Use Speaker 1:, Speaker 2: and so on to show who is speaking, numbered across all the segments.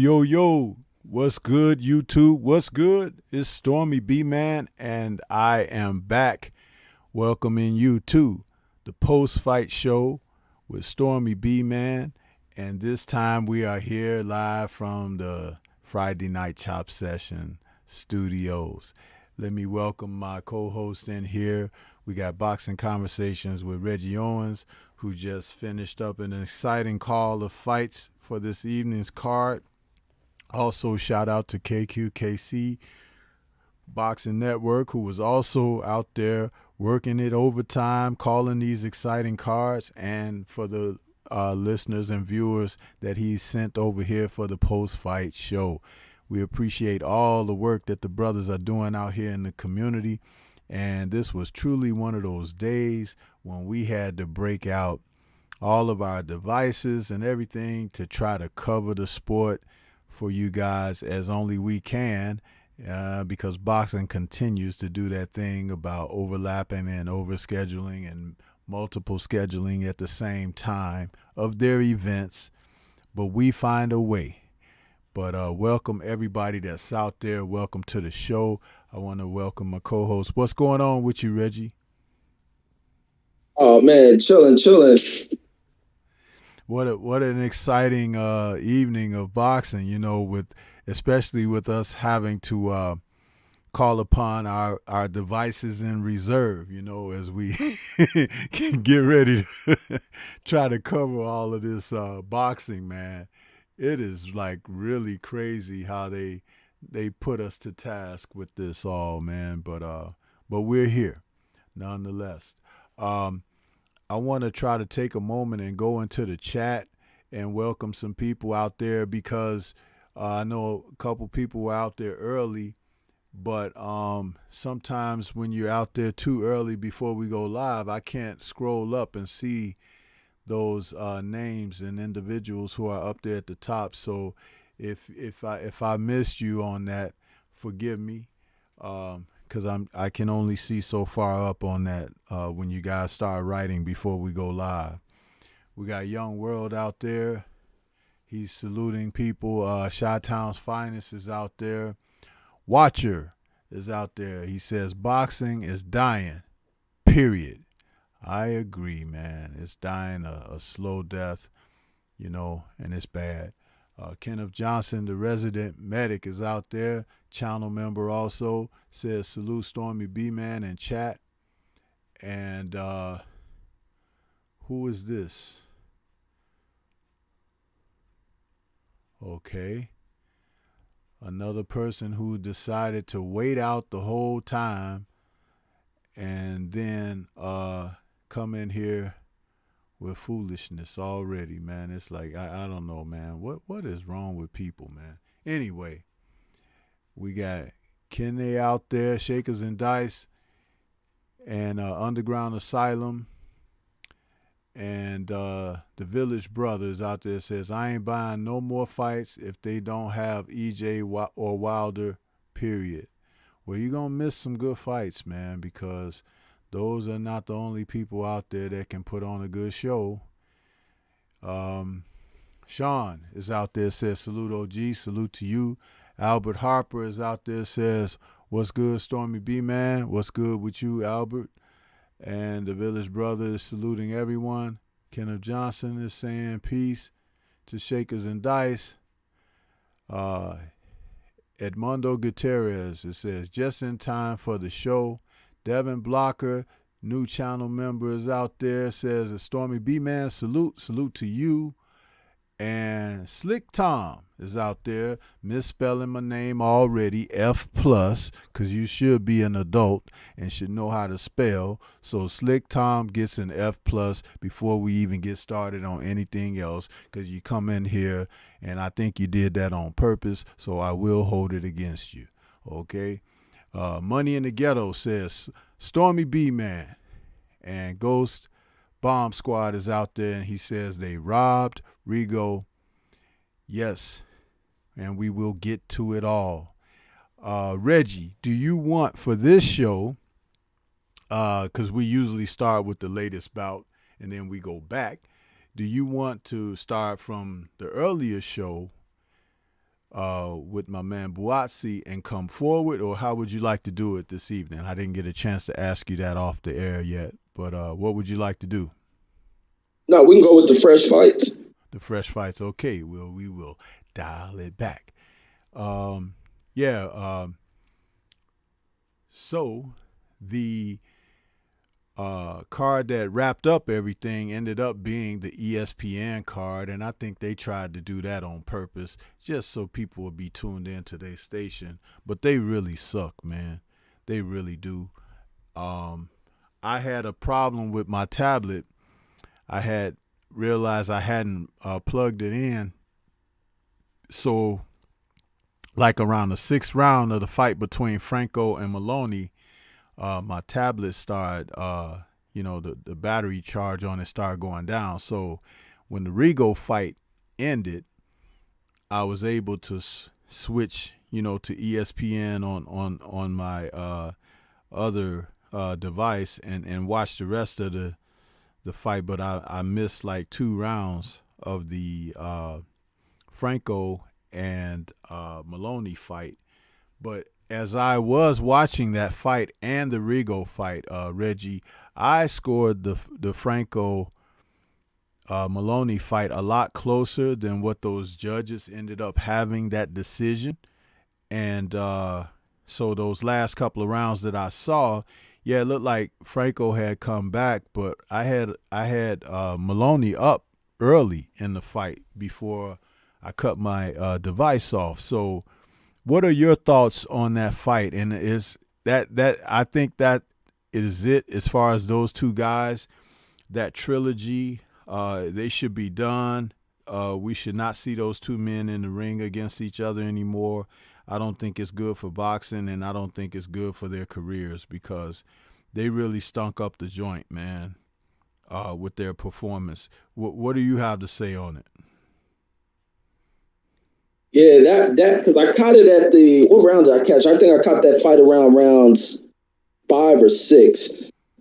Speaker 1: Yo. What's good, YouTube? What's good? It's Stormy B-Man, and I am back welcoming you to the post-fight show with Stormy B-Man. And this time we are here live from the Friday Night Chop Session studios. Let me welcome my co-host in here. We got Boxing Conversations with Reggie Owens, who just finished up an exciting call of fights for this evening's card. Also, shout out to KQKC Boxing Network, who was also out there working it overtime, calling these exciting cards, and for the listeners and viewers that he's sent over here for the post-fight show. We appreciate all the work that the brothers are doing out here in the community, and this was truly one of those days when we had to break out all of our devices and everything to try to cover the sport for you guys as only we can, because boxing continues to do that thing about overlapping and overscheduling and multiple scheduling at the same time of their events, but we find a way. But welcome everybody that's out there. Welcome to the show. I want to welcome my co-host. What's going on with you, Reggie?
Speaker 2: Oh man, chilling.
Speaker 1: What an exciting evening of boxing, especially with us having to call upon our devices in reserve, as we can get ready to try to cover all of this boxing, man. It is like really crazy how they put us to task with this all, man. But we're here nonetheless. I want to try to take a moment and go into the chat and welcome some people out there, because I know a couple people were out there early, but sometimes when you're out there too early before we go live, I can't scroll up and see those names and individuals who are up there at the top. So if I missed you on that, forgive me. Because I can only see so far up on that when you guys start writing before we go live. We got Young World out there. He's saluting people. Chi-Town's Finest is out there. Watcher is out there. He says boxing is dying, period. I agree, man. It's dying a slow death, and it's bad. Kenneth Johnson, the resident medic, is out there. Channel member also says salute Stormy B-Man in chat. And who is this? Okay. Another person who decided to wait out the whole time and then come in here with foolishness already, man. It's like, I don't know, man. What is wrong with people, man? Anyway, we got Kenne out there, Shakers and Dice, and Underground Asylum, and the Village Brothers out there says, I ain't buying no more fights if they don't have EJ or Wilder, period. Well, you're going to miss some good fights, man, because those are not the only people out there that can put on a good show. Sean is out there, says, salute OG, salute to you. Albert Harper is out there, says, what's good, Stormy B-Man? What's good with you, Albert? And the Village Brother is saluting everyone. Kenneth Johnson is saying peace to Shakers and Dice. Edmundo Gutierrez, it says, just in time for the show. Devin Blocker, new channel member, is out there, says, a Stormy B-Man, salute to you. And Slick Tom is out there, misspelling my name already, F+, because you should be an adult and should know how to spell. So Slick Tom gets an F+ before we even get started on anything else, because you come in here, and I think you did that on purpose, so I will hold it against you, okay? Money in the Ghetto says, Stormy B-Man. And Ghost Bomb Squad is out there, and he says they robbed Rigo. Yes, and we will get to it all. Reggie, do you want for this show, because we usually start with the latest bout and then we go back, do you want to start from the earlier show with my man Buatsi and come forward, or how would you like to do it this evening? I didn't get a chance to ask you that off the air yet, but what would you like to do?
Speaker 2: No, we can go with the fresh fights.
Speaker 1: The fresh fights, okay. Well, we will dial it back. So the card that wrapped up everything ended up being the ESPN card, and I think they tried to do that on purpose just so people would be tuned into their station. But they really suck, man. They really do. I had a problem with my tablet. I had realized I hadn't plugged it in. So, like around the 6th round of the fight between Franco and Maloney, my tablet started, the battery charge on it started going down. So when the Rigo fight ended, I was able to switch, to ESPN on my other device and watch the rest of the fight. But I missed like 2 rounds of the Franco and Maloney fight. But as I was watching that fight and the Rigo fight, Reggie, I scored the Franco Maloney fight a lot closer than what those judges ended up having that decision. And so those last couple of rounds that I saw, yeah, it looked like Franco had come back, but I had Maloney up early in the fight before I cut my device off. So what are your thoughts on that fight? And is that I think that is it as far as those two guys, that trilogy, they should be done. We should not see those two men in the ring against each other anymore. I don't think it's good for boxing, and I don't think it's good for their careers because they really stunk up the joint, man, with their performance. What do you have to say on it?
Speaker 2: Yeah, that because I caught it at what round did I catch? I think I caught that fight around rounds 5 or 6.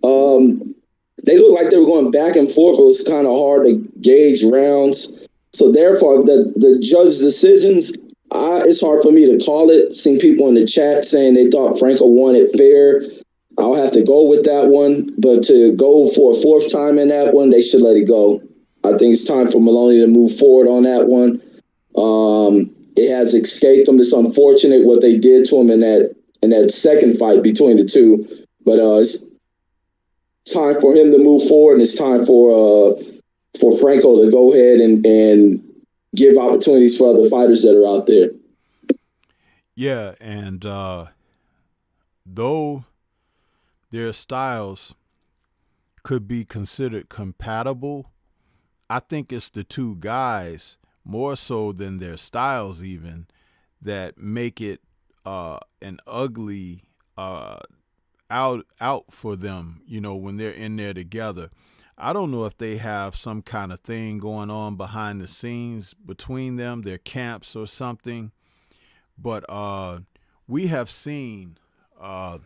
Speaker 2: They looked like they were going back and forth. It was kind of hard to gauge rounds. So therefore, the judge's decisions, it's hard for me to call it. Seeing people in the chat saying they thought Franco won it fair. I'll have to go with that one. But to go for a 4th time in that one, they should let it go. I think it's time for Maloney to move forward on that one. It has escaped them. It's unfortunate what they did to him in that second fight between the two. But it's time for him to move forward, and it's time for Franco to go ahead and give opportunities for other fighters that are out there.
Speaker 1: Yeah, and though their styles could be considered compatible, I think it's the two guys more so than their styles even that make it an ugly out for them, when they're in there together. I don't know if they have some kind of thing going on behind the scenes between them, their camps or something. But we have seen, now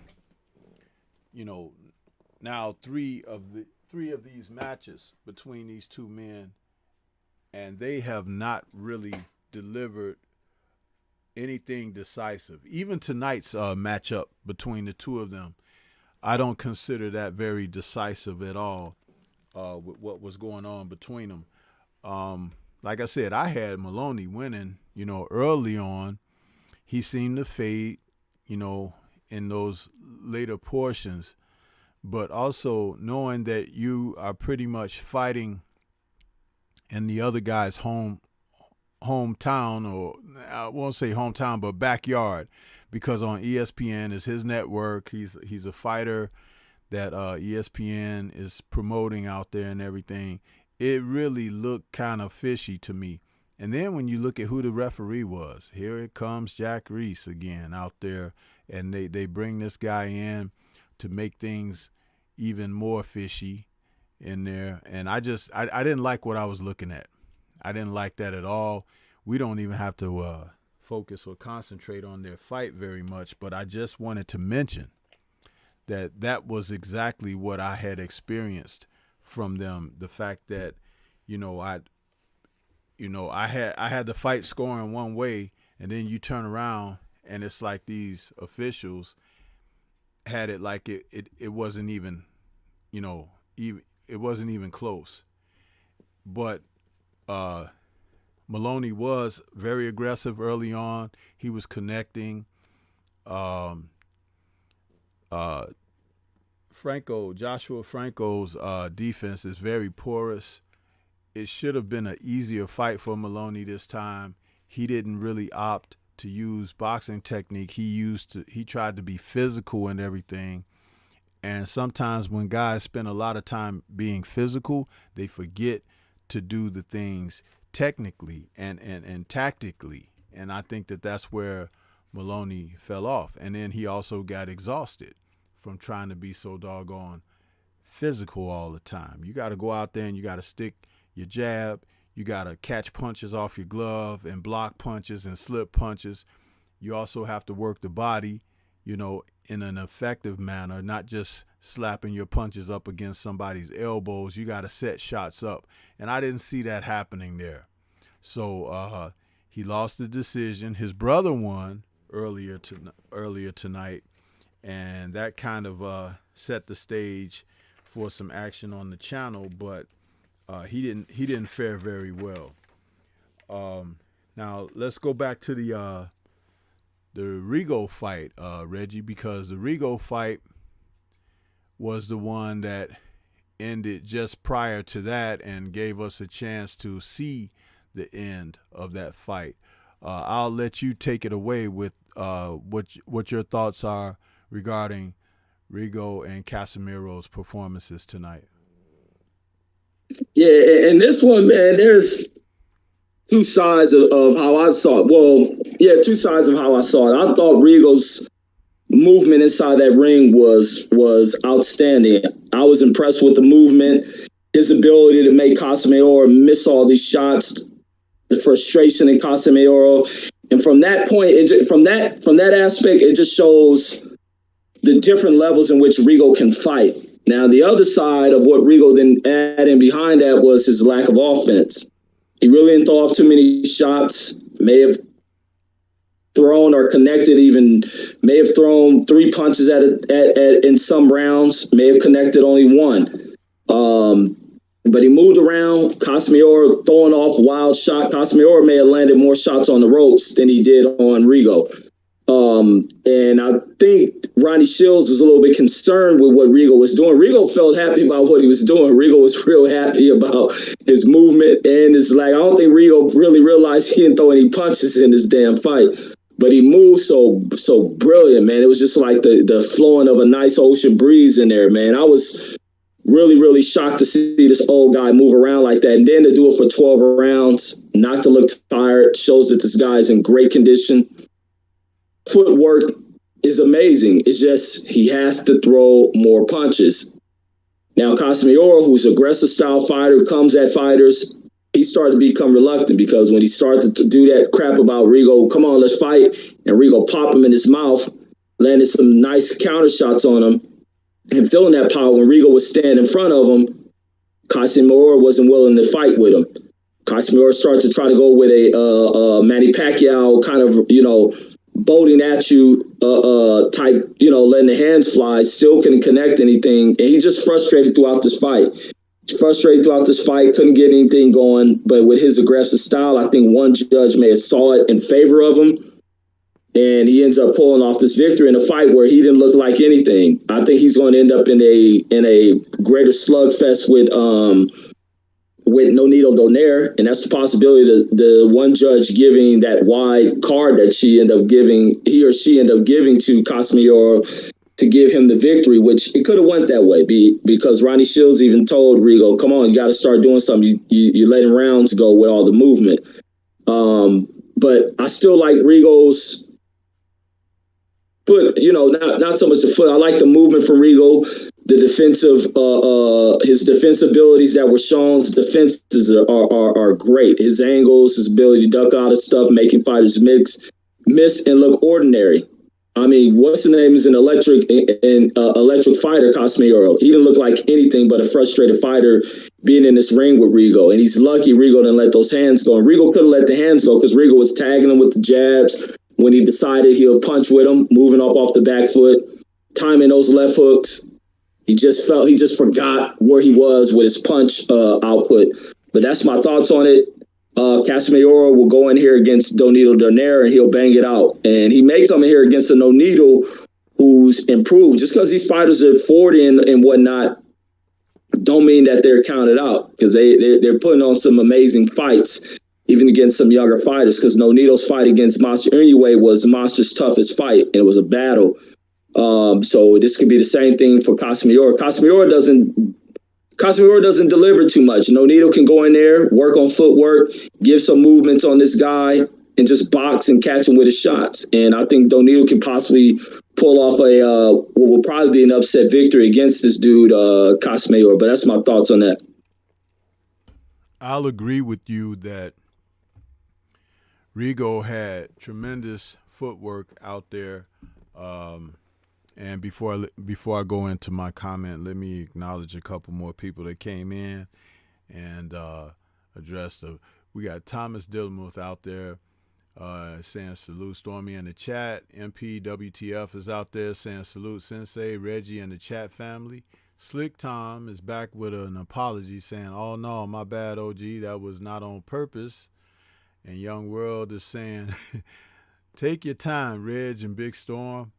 Speaker 1: three of these matches between these two men, and they have not really delivered anything decisive. Even tonight's matchup between the two of them, I don't consider that very decisive at all with what was going on between them. Like I said, I had Maloney winning, early on. He seemed to fade, in those later portions. But also knowing that you are pretty much fighting in the other guy's hometown, or I won't say hometown, but backyard, because on ESPN is his network. He's a fighter that ESPN is promoting out there and everything. It really looked kind of fishy to me. And then when you look at who the referee was, here it comes Jack Reese again out there, and they bring this guy in to make things even more fishy in there. And I didn't like what I was looking at. I didn't like that at all. We don't even have to focus or concentrate on their fight very much, but I just wanted to mention that was exactly what I had experienced from them. The fact that, I had the fight scoring one way, and then you turn around and it's like these officials had it like it wasn't even, it wasn't even close. But Maloney was very aggressive early on. He was connecting. Joshua Franco's defense is very porous. It should have been an easier fight for Maloney this time. He didn't really opt to use boxing technique. He tried to be physical and everything. And sometimes when guys spend a lot of time being physical, they forget to do the things technically and tactically. And I think that's where Maloney fell off. And then he also got exhausted from trying to be so doggone physical all the time. You got to go out there and you got to stick your jab. You got to catch punches off your glove and block punches and slip punches. You also have to work the body, in an effective manner, not just slapping your punches up against somebody's elbows. You got to set shots up. And I didn't see that happening there. So he lost the decision. His brother won earlier tonight, and that kind of set the stage for some action on the channel, but he didn't fare very well. Now let's go back to the Rigo fight, Reggie, because the Rigo fight was the one that ended just prior to that and gave us a chance to see the end of that fight. I'll let you take it away with what your thoughts are regarding Rigo and Casimiro's performances tonight.
Speaker 2: Yeah, and this one, man, there's two sides of how I saw it. Well, yeah, two sides of how I saw it. I thought Rigo's movement inside that ring was outstanding. I was impressed with the movement, his ability to make Casimiro miss all these shots, the frustration in Casimiro, and from that point, from that aspect, it just shows the different levels in which Rigo can fight. Now, the other side of what Rigo then added behind that was his lack of offense. He really didn't throw off too many shots, may have thrown or connected may have thrown 3 punches in some rounds, may have connected only one. But he moved around. Casimiro throwing off wild shot. Casimiro may have landed more shots on the ropes than he did on Rigo. And I think Ronnie Shields was a little bit concerned with what Rigo was doing. Rigo felt happy about what he was doing. Rigo was real happy about his movement, and it's like, I don't think Rigo really realized he didn't throw any punches in this damn fight. But he moved so brilliant, man. It was just like the flowing of a nice ocean breeze in there, man. I was really, really shocked to see this old guy move around like that. And then to do it for 12 rounds, not to look tired, shows that this guy is in great condition. Footwork is amazing. It's just he has to throw more punches. Now, Casimiro, who's an aggressive style fighter, who comes at fighters, he started to become reluctant because when he started to do that crap about Rigo, come on, let's fight, and Rigo popped him in his mouth, landed some nice counter shots on him, and feeling that power when Rigo was standing in front of him, Casimiro wasn't willing to fight with him. Casimiro started to try to go with a Manny Pacquiao kind of, bolting at you type, letting the hands fly, still couldn't connect anything. And he just frustrated throughout this fight. Couldn't get anything going. But with his aggressive style, I think one judge may have saw it in favor of him. And he ends up pulling off this victory in a fight where he didn't look like anything. I think he's going to end up in a greater slugfest with Nonito Donaire, and that's the possibility that the one judge giving that wide card that he or she ended up giving to Casimiro to give him the victory, which it could have went that way because Ronnie Shields even told Rigo, come on, you got to start doing something. You're letting rounds go with all the movement. But I still like Rigo's foot, not so much the foot. I like the movement from Rigo, the defensive, his defense abilities that were shown. His defenses are great. His angles, his ability to duck out of stuff, making fighters miss and look ordinary. I mean, what's the name is an electric fighter, Casimiro. He didn't look like anything but a frustrated fighter being in this ring with Rigo. And he's lucky Rigo didn't let those hands go. And Rigo could have let the hands go because Rigo was tagging him with the jabs when he decided he'll punch with him, moving off the back foot, timing those left hooks. He just forgot where he was with his punch output. But that's my thoughts on it. Casimiro will go in here against Donito Donaire and he'll bang it out. And he may come in here against a Nonito who's improved. Just because these fighters are 40 and whatnot, don't mean that they're counted out, because they're putting on some amazing fights, even against some younger fighters, because Nonito's fight against Monster Inoue was Monster's toughest fight, and it was a battle. So this could be the same thing for Casimiro. Casimiro doesn't deliver too much. Nonito can go in there, work on footwork, give some movements on this guy, and just box and catch him with his shots. And I think Nonito can possibly pull off what will probably be an upset victory against this dude, Casimiro. But that's my thoughts on that.
Speaker 1: I'll agree with you that Rigo had tremendous footwork out there. And before I go into my comment, let me acknowledge a couple more people that came in and address we got Thomas Dillamuth out there saying salute Stormy in the chat. MPWTF is out there saying salute Sensei, Reggie, and the chat family. Slick Tom is back with an apology saying, oh no, my bad, OG, that was not on purpose. And Young World is saying, take your time, Reg and Big Storm.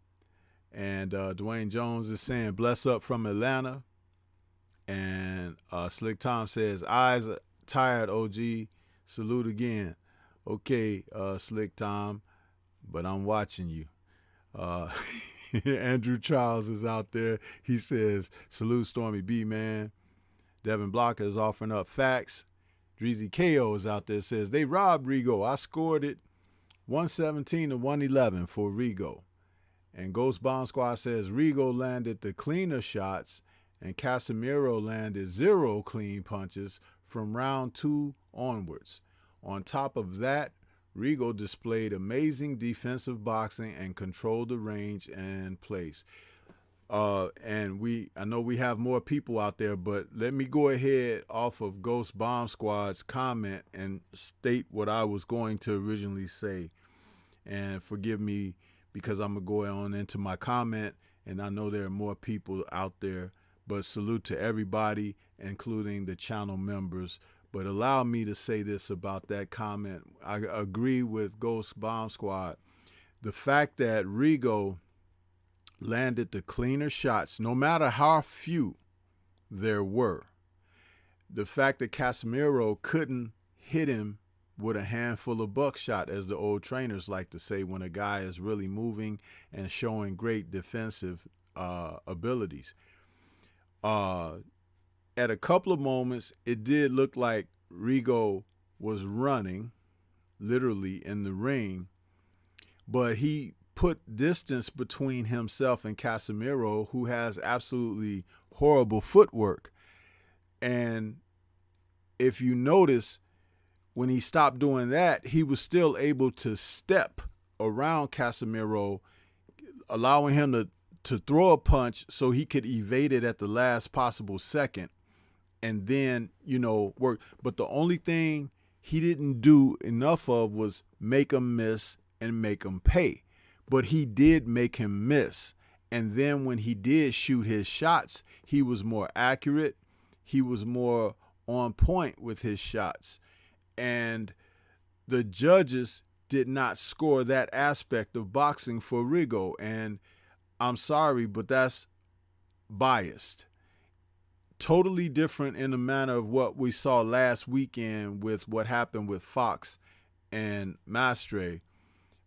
Speaker 1: And Dwayne Jones is saying, bless up from Atlanta. And Slick Tom says, eyes are tired, OG. Salute again. Okay, Slick Tom, but I'm watching you. Andrew Charles is out there. He says, salute Stormy B, man. Devin Blocker is offering up facts. Dreezy KO is out there, says, they robbed Rigo. I scored it 117 to 111 for Rigo. And Ghost Bomb Squad says Rigo landed the cleaner shots and Casimiro landed 0 clean punches from round 2 onwards. On top of that, Rigo displayed amazing defensive boxing and controlled the range and place. And I know we have more people out there, but let me go ahead off of Ghost Bomb Squad's comment and state what I was going to originally say. And forgive me, because I'm going to go on into my comment, and I know there are more people out there, but salute to everybody, including the channel members. But allow me to say this about that comment. I agree with Ghost Bomb Squad. The fact that Rigo landed the cleaner shots, no matter how few there were, the fact that Casimiro couldn't hit him with a handful of buckshot, as the old trainers like to say, when a guy is really moving and showing great defensive abilities. At a couple of moments, it did look like Rigo was running, literally, in the ring, but he put distance between himself and Casimiro, who has absolutely horrible footwork. And if you notice, when he stopped doing that, he was still able to step around Casimiro, allowing him to throw a punch so he could evade it at the last possible second and then, work. But the only thing he didn't do enough of was make him miss and make him pay. But he did make him miss. And then when he did shoot his shots, he was more accurate. He was more on point with his shots. And the judges did not score that aspect of boxing for Rigo. And I'm sorry, but that's biased. Totally different in the manner of what we saw last weekend with what happened with Fox and Mastre.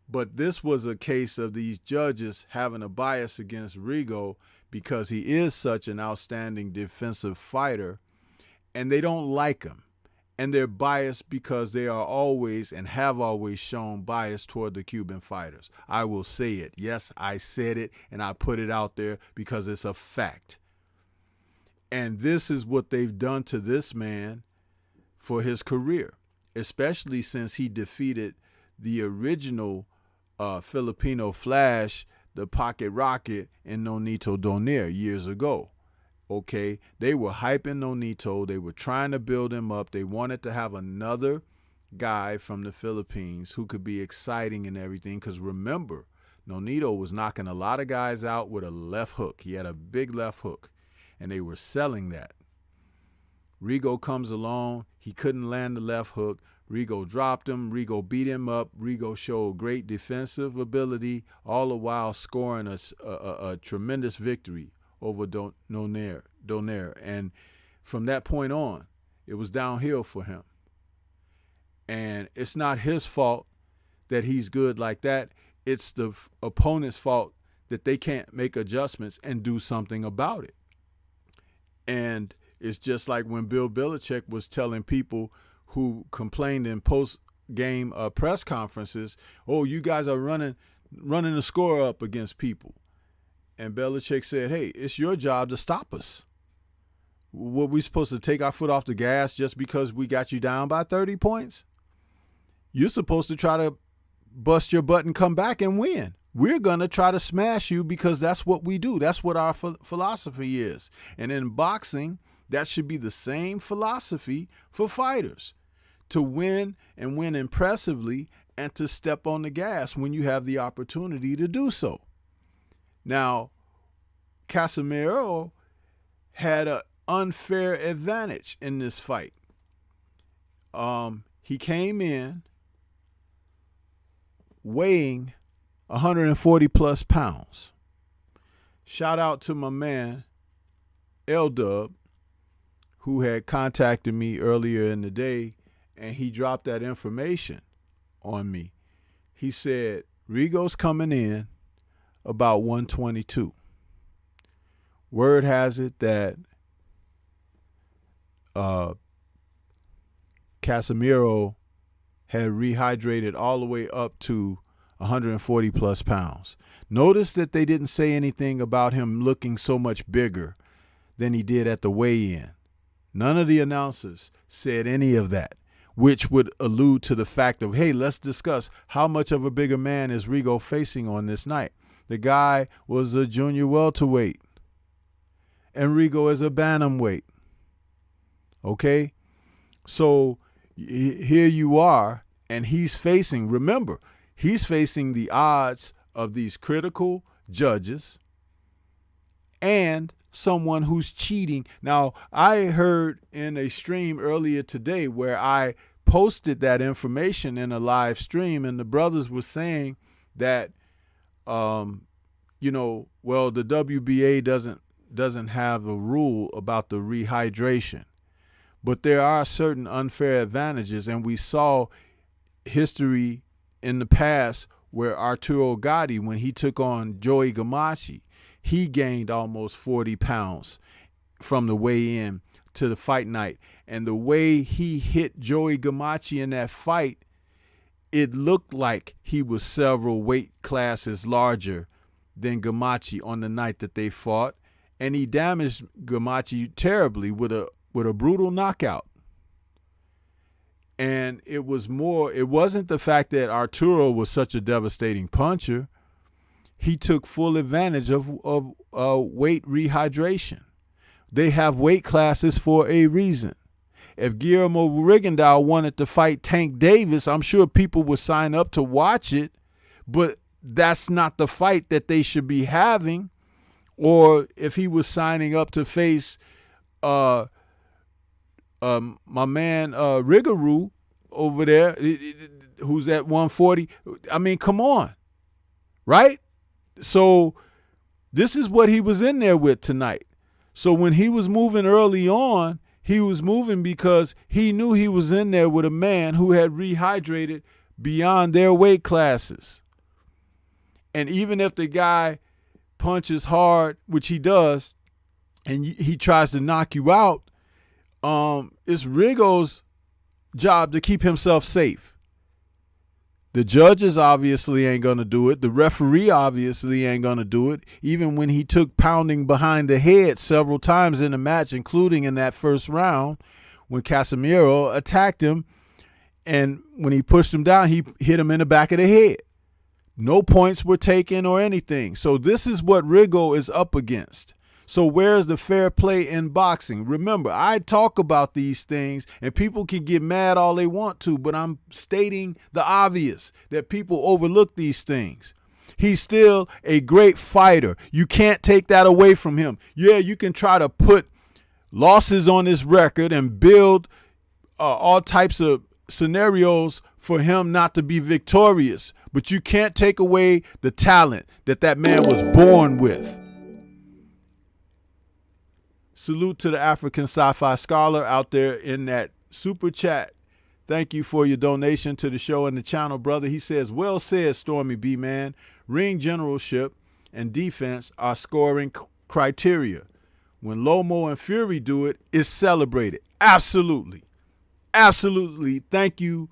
Speaker 1: But this was a case of these judges having a bias against Rigo because he is such an outstanding defensive fighter, and they don't like him. And they're biased because they are always and have always shown bias toward the Cuban fighters. I will say it. Yes, I said it, and I put it out there because it's a fact. And this is what they've done to this man for his career, especially since he defeated the original Filipino Flash the pocket rocket in Nonito Donaire years ago. Okay, they were hyping Nonito. They were trying to build him up. They wanted to have another guy from the Philippines who could be exciting and everything. Because remember, Nonito was knocking a lot of guys out with a left hook. He had a big left hook, and they were selling that. Rigo comes along. He couldn't land the left hook. Rigo dropped him. Rigo beat him up. Rigo showed great defensive ability, all the while scoring a tremendous victory over Donaire. And from that point on, it was downhill for him. And it's not his fault that he's good like that. It's the opponent's fault that they can't make adjustments and do something about it. And it's just like when Bill Belichick was telling people who complained in post-game press conferences, oh, you guys are running the score up against people. And Belichick said, hey, it's your job to stop us. Were we supposed to take our foot off the gas just because we got you down by 30 points? You're supposed to try to bust your butt and come back and win. We're going to try to smash you because that's what we do. That's what our philosophy is. And in boxing, that should be the same philosophy for fighters, to win and win impressively and to step on the gas when you have the opportunity to do so. Now, Casimiro had an unfair advantage in this fight. He came in weighing 140 plus pounds. Shout out to my man, L-Dub, who had contacted me earlier in the day, and he dropped that information on me. He said, Rigo's coming in about 122. Word has it that Casimiro had rehydrated all the way up to 140 plus pounds. Notice that they didn't say anything about him looking so much bigger than he did at the weigh-in. None of the announcers said any of that, which would allude to the fact of, hey, let's discuss how much of a bigger man is Rigo facing on this night. The guy was a junior welterweight, and Rigo is a bantamweight. Okay? So here you are, and he's facing, remember, he's facing the odds of these critical judges and someone who's cheating. Now, I heard in a stream earlier today where I posted that information in a live stream, and the brothers were saying that, well, the WBA doesn't have a rule about the rehydration, but there are certain unfair advantages, and we saw history in the past where Arturo Gatti, when he took on Joey Gamache, he gained almost 40 pounds from the weigh-in to the fight night. And the way he hit Joey Gamache in that fight, it looked like he was several weight classes larger than Gamache on the night that they fought. And he damaged Gamache terribly with a brutal knockout. And it wasn't the fact that Arturo was such a devastating puncher. He took full advantage of weight rehydration. They have weight classes for a reason. If Guillermo Rigondeaux wanted to fight Tank Davis, I'm sure people would sign up to watch it, but that's not the fight that they should be having. Or if he was signing up to face my man Rigorou over there, who's at 140. I mean, come on, right? So this is what he was in there with tonight. So when he was moving early on, he was moving because he knew he was in there with a man who had rehydrated beyond their weight classes. And even if the guy punches hard, which he does, and he tries to knock you out, it's Rigo's job to keep himself safe. The judges obviously ain't going to do it. The referee obviously ain't going to do it, even when he took pounding behind the head several times in the match, including in that first round when Casimiro attacked him. And when he pushed him down, he hit him in the back of the head No points were taken or anything. So this is what Rigo is up against. So where's the fair play in boxing? Remember, I talk about these things and people can get mad all they want to, but I'm stating the obvious, that people overlook these things. He's still a great fighter. You can't take that away from him. Yeah, you can try to put losses on his record and build all types of scenarios for him not to be victorious, but you can't take away the talent that man was born with. Salute to the African Sci-Fi Scholar out there in that super chat. Thank you for your donation to the show and the channel, brother. He says, well said, Stormy B, man. Ring generalship and defense are scoring criteria. When Lomo and Fury do it, it's celebrated. Absolutely. Absolutely. Thank you,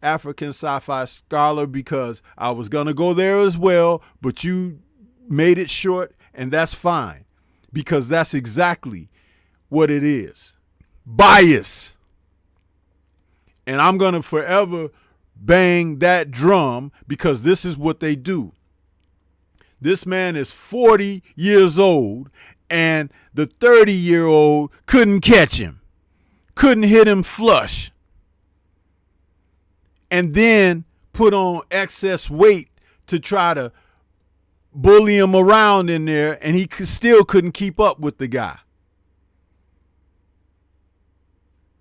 Speaker 1: African Sci-Fi Scholar, because I was going to go there as well, but you made it short, and that's fine, because that's exactly what it is. Bias. And I'm going to forever bang that drum because this is what they do. This man is 40 years old, and the 30-year-old couldn't catch him, couldn't hit him flush, and then put on excess weight to try to bully him around in there, and he still couldn't keep up with the guy.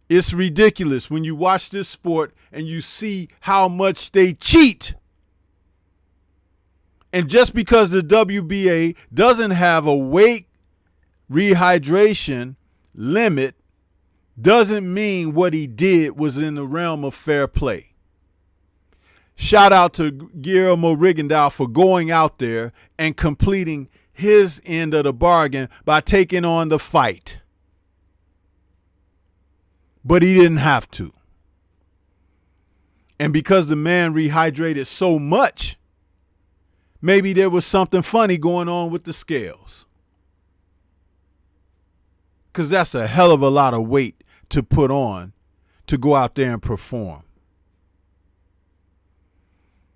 Speaker 1: It's ridiculous when you watch this sport and you see how much they cheat. And just because the WBA doesn't have a weight rehydration limit doesn't mean what he did was in the realm of fair play. Shout out to Guillermo Rigondeaux for going out there and completing his end of the bargain by taking on the fight. But he didn't have to. And because the man rehydrated so much, maybe there was something funny going on with the scales. Because that's a hell of a lot of weight to put on to go out there and perform.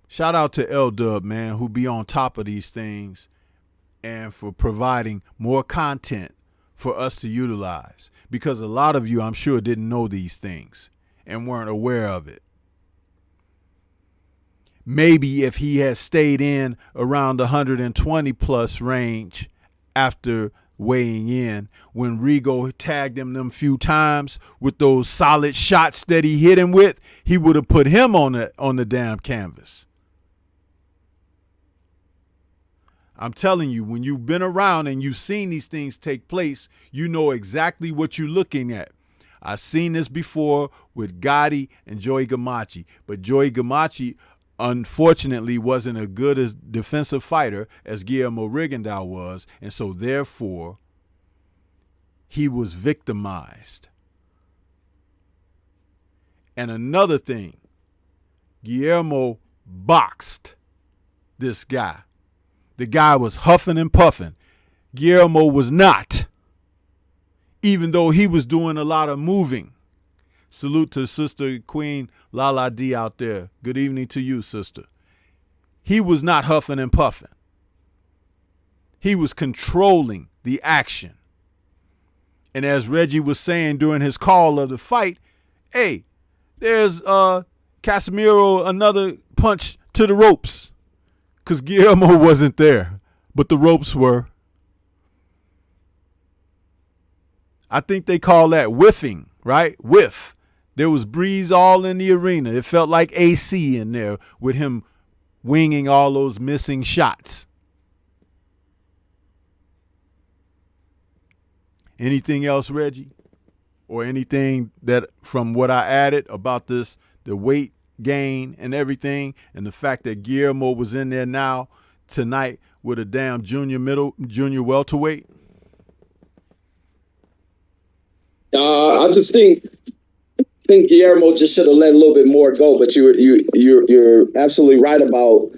Speaker 1: Shout out to L-Dub, man, who be on top of these things and for providing more content for us to utilize. Because a lot of you, I'm sure, didn't know these things and weren't aware of it. Maybe if he had stayed in around the 120 plus range after weighing in, when Rigo tagged him them few times with those solid shots that he hit him with, he would have put him on the damn canvas. I'm telling you, when you've been around and you've seen these things take place, you know exactly what you're looking at. I've seen this before with Gotti and Joey Gamache, but Joey Gamache unfortunately wasn't as good a defensive fighter as Guillermo Rigondeaux was, and so therefore he was victimized. And another thing, Guillermo boxed this guy. The guy was huffing and puffing. Guillermo was not, even though he was doing a lot of moving. Salute to Sister Queen Lala D out there. Good evening to you, sister. He was not huffing and puffing. He was controlling the action. And as Reggie was saying during his call of the fight, hey, there's Casimiro, another punch to the ropes. Because Guillermo wasn't there, but the ropes were. I think they call that whiffing, right? Whiff. There was breeze all in the arena. It felt like AC in there with him winging all those missing shots. Anything else, Reggie? Or anything that from what I added about this, the weight gain and everything, and the fact that Guillermo was in there now tonight with a damn junior welterweight?
Speaker 2: I just think Guillermo just should have let a little bit more go. But you're absolutely right about,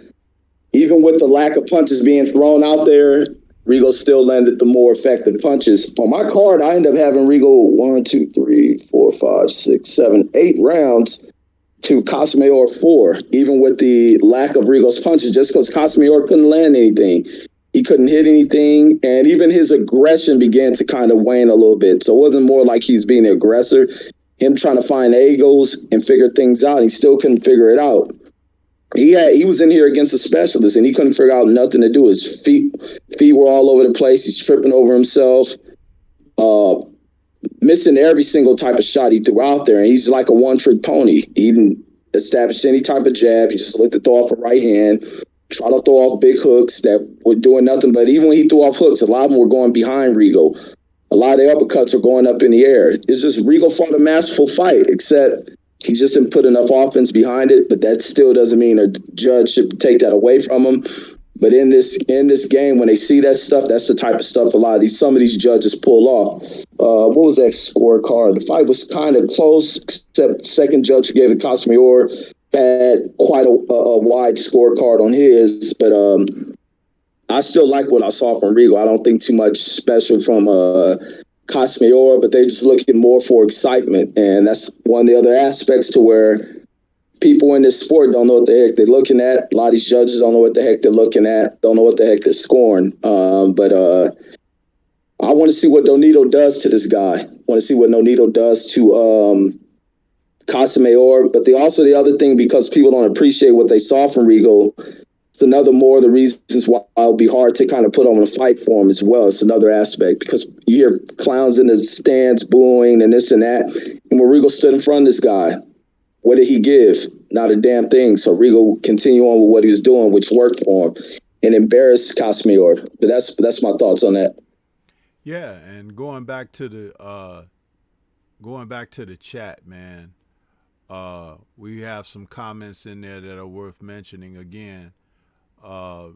Speaker 2: even with the lack of punches being thrown out there, Rigo still landed the more effective punches. On my card, I ended up having Rigo 1, 2, 3, 4, 5, 6, 7, 8 rounds. to Casimiro 4, even with the lack of Rigo's punches, just because Casimiro couldn't land anything. He couldn't hit anything, and even his aggression began to kind of wane a little bit. So it wasn't more like he's being the aggressor. Him trying to find angles and figure things out, he still couldn't figure it out. He was in here against a specialist, and he couldn't figure out nothing to do. His feet were all over the place. He's tripping over himself, missing every single type of shot he threw out there. And he's like a one-trick pony. He didn't establish any type of jab. He just looked to throw off a right hand, try to throw off big hooks that were doing nothing. But even when he threw off hooks, a lot of them were going behind Rigo. A lot of the uppercuts are going up in the air. It's just Rigo fought a masterful fight, except he just didn't put enough offense behind it. But that still doesn't mean a judge should take that away from him. But in this game, when they see that stuff, that's the type of stuff some of these judges pull off. What was that scorecard? The fight was kind of close, except second judge who gave it Casimiro had quite a wide scorecard on his. But I still like what I saw from Rigo. I don't think too much special from Casimiro, but they're just looking more for excitement. And that's one of the other aspects to where people in this sport don't know what the heck they're looking at. A lot of these judges don't know what the heck they're looking at, don't know what the heck they're scoring. But I want to see what Nonito does to this guy. I want to see what Nonito does to Casimiro. But the other thing, because people don't appreciate what they saw from Rigo, it's another more of the reasons why it'll be hard to kind of put on a fight for him as well. It's another aspect, because you hear clowns in the stands booing and this and that. And when Rigo stood in front of this guy, what did he give? Not a damn thing. So Rigo continued on with what he was doing, which worked for him, and embarrassed Casimiro. But that's my thoughts on that.
Speaker 1: Yeah, and going back to the chat, man. We have some comments in there that are worth mentioning again. The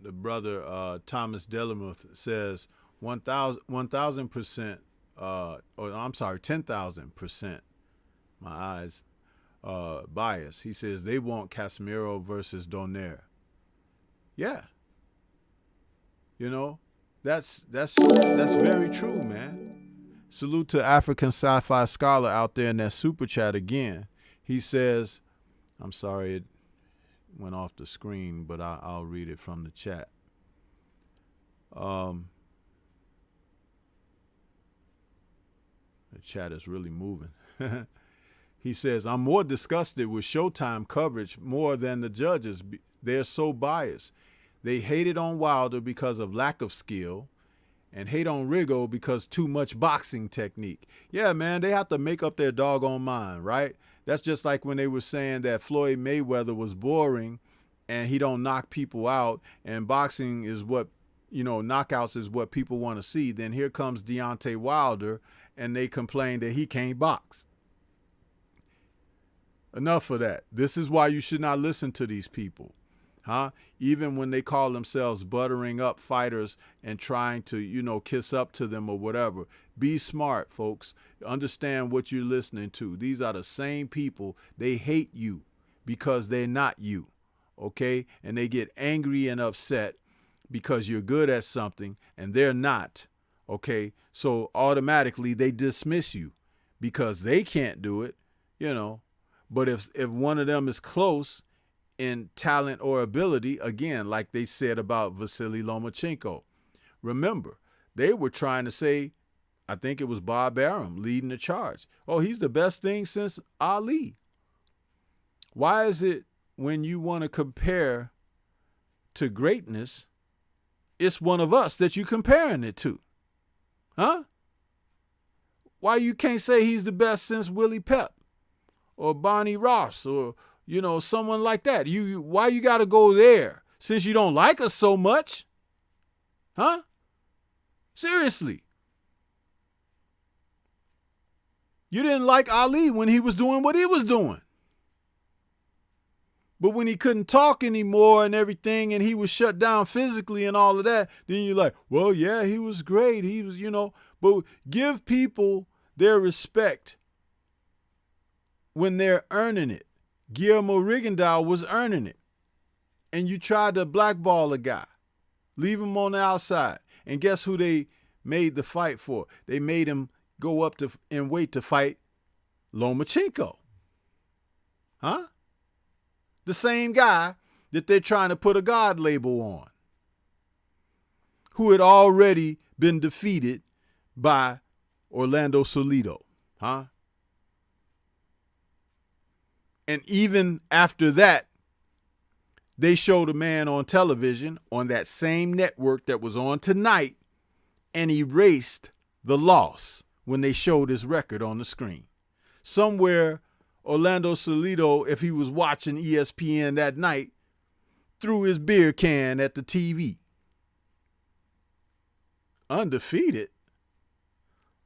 Speaker 1: brother Thomas Delamuth says 1,000%. I'm sorry, 10,000%. My eyes bias. He says they want Casimiro versus Donaire. Yeah. You know, that's very true, man. Salute to African Sci-Fi Scholar out there in that super chat again. He says, I'm sorry it went off the screen, but I'll read it from the chat. The chat is really moving. He says, I'm more disgusted with Showtime coverage more than the judges. They're so biased. They hated on Wilder because of lack of skill and hate on Rigo because too much boxing technique. Yeah, man, they have to make up their doggone mind, right? That's just like when they were saying that Floyd Mayweather was boring and he don't knock people out, and boxing is what, knockouts is what people want to see. Then here comes Deontay Wilder and they complain that he can't box. Enough of that. This is why you should not listen to these people. Even when they call themselves buttering up fighters and trying to, kiss up to them or whatever. Be smart, folks. Understand what you're listening to. These are the same people. They hate you because they're not you, okay? And they get angry and upset because you're good at something and they're not, okay? So automatically they dismiss you because they can't do it, But if one of them is close in talent or ability, again, like they said about Vasily Lomachenko, remember, they were trying to say, I think it was Bob Arum leading the charge. Oh, he's the best thing since Ali. Why is it when you want to compare to greatness, it's one of us that you're comparing it to? Why you can't say he's the best since Willie Pep or Bonnie Ross or someone like that? Why you got to go there since you don't like us so much? Seriously. You didn't like Ali when he was doing what he was doing. But when he couldn't talk anymore and everything and he was shut down physically and all of that, then you're like, well, yeah, he was great. He was, but give people their respect when they're earning it. Guillermo Rigondeaux was earning it. And you tried to blackball a guy, leave him on the outside. And guess who they made the fight for? They made him go up in weight to fight Lomachenko. Huh? The same guy that they're trying to put a God label on, who had already been defeated by Orlando Salido. Huh? And even after that, they showed a man on television on that same network that was on tonight and erased the loss when they showed his record on the screen. Somewhere, Orlando Salido, if he was watching ESPN that night, threw his beer can at the TV. Undefeated?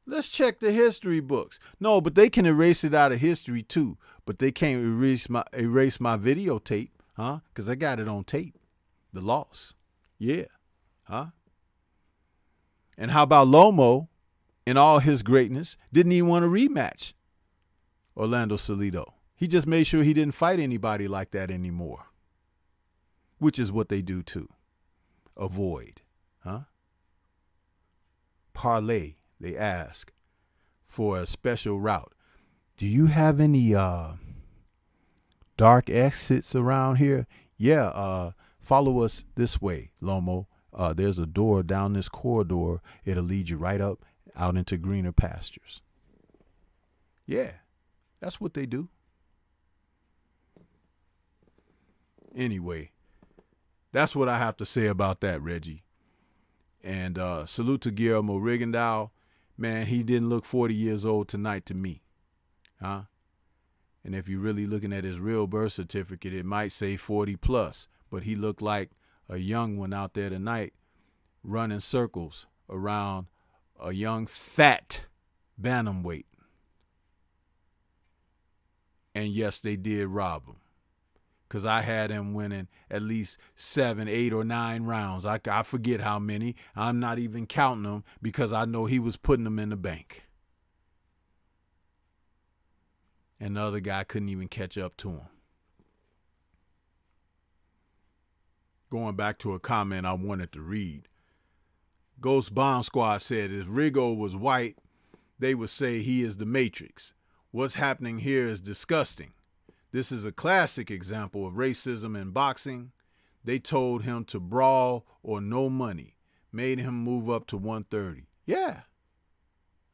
Speaker 1: Let's check the history books. No, but they can erase it out of history too. But they can't erase my videotape, huh? Because I got it on tape. The loss. Yeah. Huh? And how about Lomo, in all his greatness, didn't even want a rematch? Orlando Salido. He just made sure he didn't fight anybody like that anymore. Which is what they do too. Avoid. Huh? Parlay, they ask for a special route. Do you have any dark exits around here? Yeah, follow us this way, Lomo. There's a door down this corridor. It'll lead you right up out into greener pastures. Yeah, that's what they do. Anyway, that's what I have to say about that, Reggie. And salute to Guillermo Rigondeaux. Man, he didn't look 40 years old tonight to me. Huh? And if you're really looking at his real birth certificate, it might say 40 plus. But he looked like a young one out there tonight running circles around a young fat bantamweight. And yes, they did rob him. Because I had him winning at least 7, 8, or 9 rounds. I forget how many. I'm not even counting them because I know he was putting them in the bank. And the other guy couldn't even catch up to him. Going back to a comment I wanted to read. Ghost Bomb Squad said, if Rigo was white, they would say he is the Matrix. What's happening here is disgusting. This is a classic example of racism in boxing. They told him to brawl or no money. Made him move up to 130. Yeah.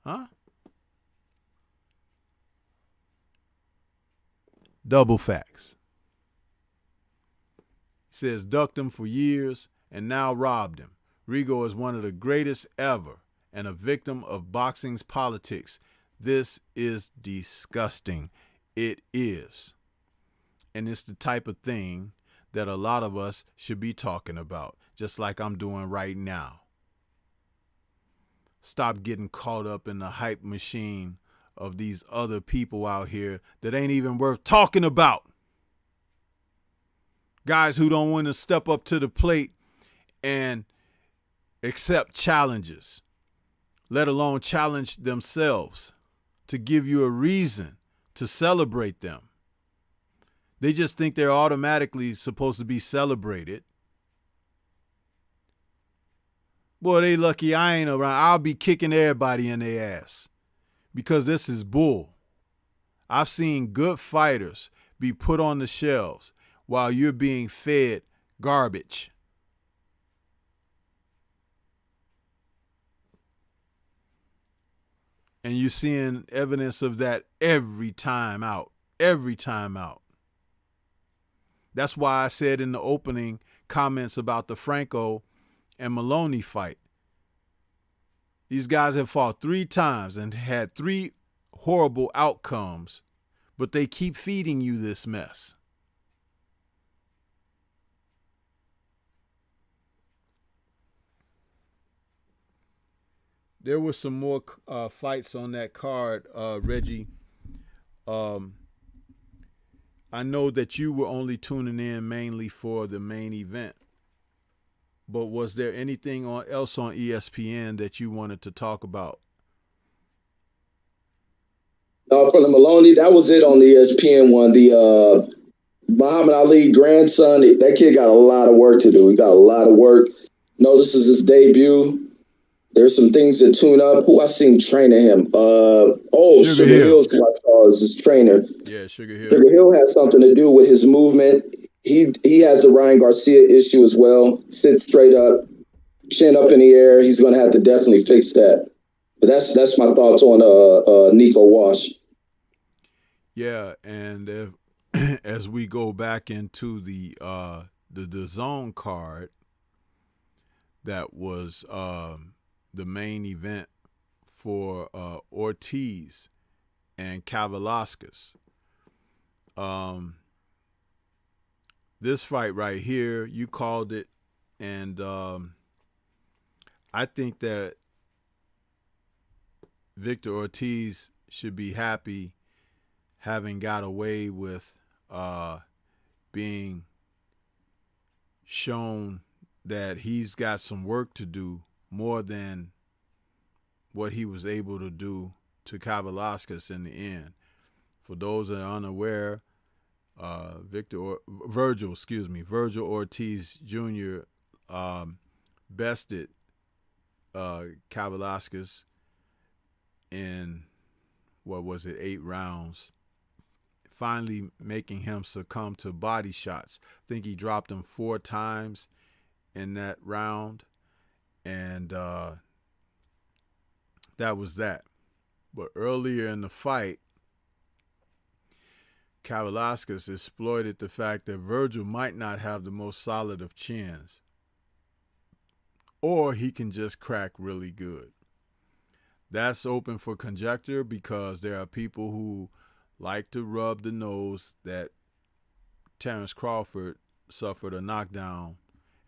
Speaker 1: Huh? Double facts. He says ducked him for years and now robbed him. Rigo is one of the greatest ever and a victim of boxing's politics. This is disgusting. It is. And it's the type of thing that a lot of us should be talking about, just like I'm doing right now. Stop getting caught up in the hype machine of these other people out here that ain't even worth talking about. Guys who don't want to step up to the plate and accept challenges, let alone challenge themselves to give you a reason to celebrate them. They just think they're automatically supposed to be celebrated. Boy, they lucky I ain't around. I'll be kicking everybody in their ass because this is bull. I've seen good fighters be put on the shelves while you're being fed garbage. And you're seeing evidence of that every time out. Every time out. That's why I said in the opening comments about the Franco and Maloney fight. These guys have fought 3 times and had 3 horrible outcomes, but they keep feeding you this mess. There were some more fights on that card, Reggie. I know that you were only tuning in mainly for the main event, but was there anything else on ESPN that you wanted to talk about?
Speaker 2: From the Maloney, that was it on the ESPN one. The Muhammad Ali grandson, that kid got a lot of work to do. He got a lot of work. No, this is his debut. There's some things to tune up. Who I seen training him? Sugar Hill's who I saw as his trainer.
Speaker 1: Yeah, Sugar Hill.
Speaker 2: Sugar Hill has something to do with his movement. He has the Ryan Garcia issue as well. Sits straight up, chin up in the air. He's going to have to definitely fix that. But that's my thoughts on Nico Wash.
Speaker 1: Yeah, and if, as we go back into the DAZN card, that was the main event for Ortiz and Kavaliauskas. This fight right here, you called it, and I think that Victor Ortiz should be happy having got away with being shown that he's got some work to do more than what he was able to do to Kavaliauskas in the end. For those that are unaware, Virgil Ortiz Jr. Bested Kavaliauskas in, 8 rounds, finally making him succumb to body shots. I think he dropped him 4 times in that round, and that was that. But earlier in the fight, Kavaliauskas exploited the fact that Virgil might not have the most solid of chins, or he can just crack really good. That's open for conjecture because there are people who like to rub the nose that Terrence Crawford suffered a knockdown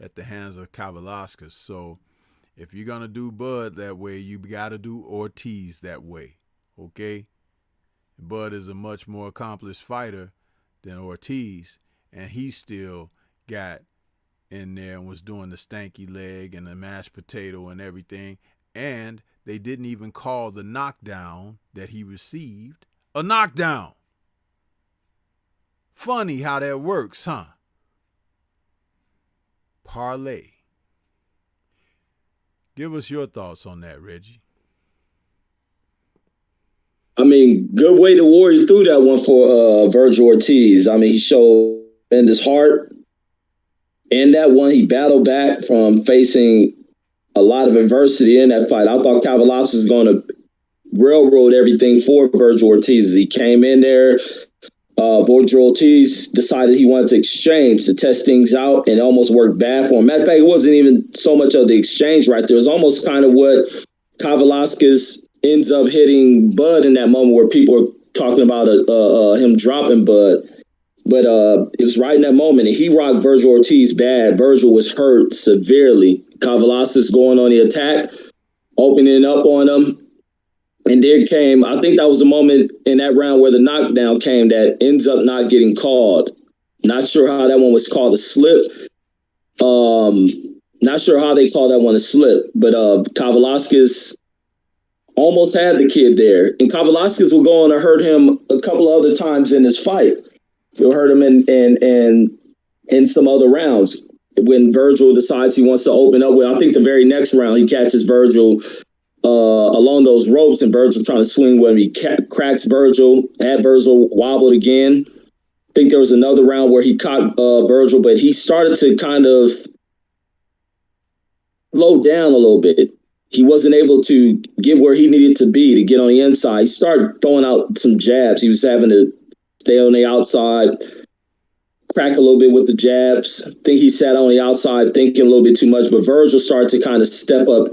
Speaker 1: at the hands of Kavaliauskas. So if you're going to do Bud that way, you got to do Ortiz that way, okay? Bud is a much more accomplished fighter than Ortiz, and he still got in there and was doing the stanky leg and the mashed potato and everything, and they didn't even call the knockdown that he received a knockdown. Funny how that works, huh? Parlay. Give us your thoughts on that, Reggie.
Speaker 2: I mean, good way to warrior through that one for Virgil Ortiz. I mean, he showed in his heart. In that one, he battled back from facing a lot of adversity in that fight. I thought Kavaliauskas was going to railroad everything for Virgil Ortiz. He came in there. Virgil Ortiz decided he wanted to exchange to test things out, and it almost worked bad for him. Matter of fact, it wasn't even so much of the exchange right there. It was almost kind of what Kavaliauskas ends up hitting Bud in that moment where people are talking about him dropping Bud. But it was right in that moment, and he rocked Virgil Ortiz bad. Virgil was hurt severely. Kavaliauskas going on the attack, opening up on him. And there came, I think that was the moment in that round where the knockdown came that ends up not getting called. Not sure how that one was called a slip. Not sure how they call that one a slip, but Kavaliauskas almost had the kid there. And Kavaliauskas will go on to hurt him a couple of other times in this fight. He'll hurt him in some other rounds. When Virgil decides he wants to open up with, I think the very next round, he catches Virgil along those ropes, and Virgil trying to swing with him. He cracks Virgil, had Virgil wobbled again. I think there was another round where he caught Virgil, but he started to kind of slow down a little bit. He wasn't able to get where he needed to be to get on the inside. He started throwing out some jabs. He was having to stay on the outside, crack a little bit with the jabs. I think he sat on the outside thinking a little bit too much, but Virgil started to kind of step up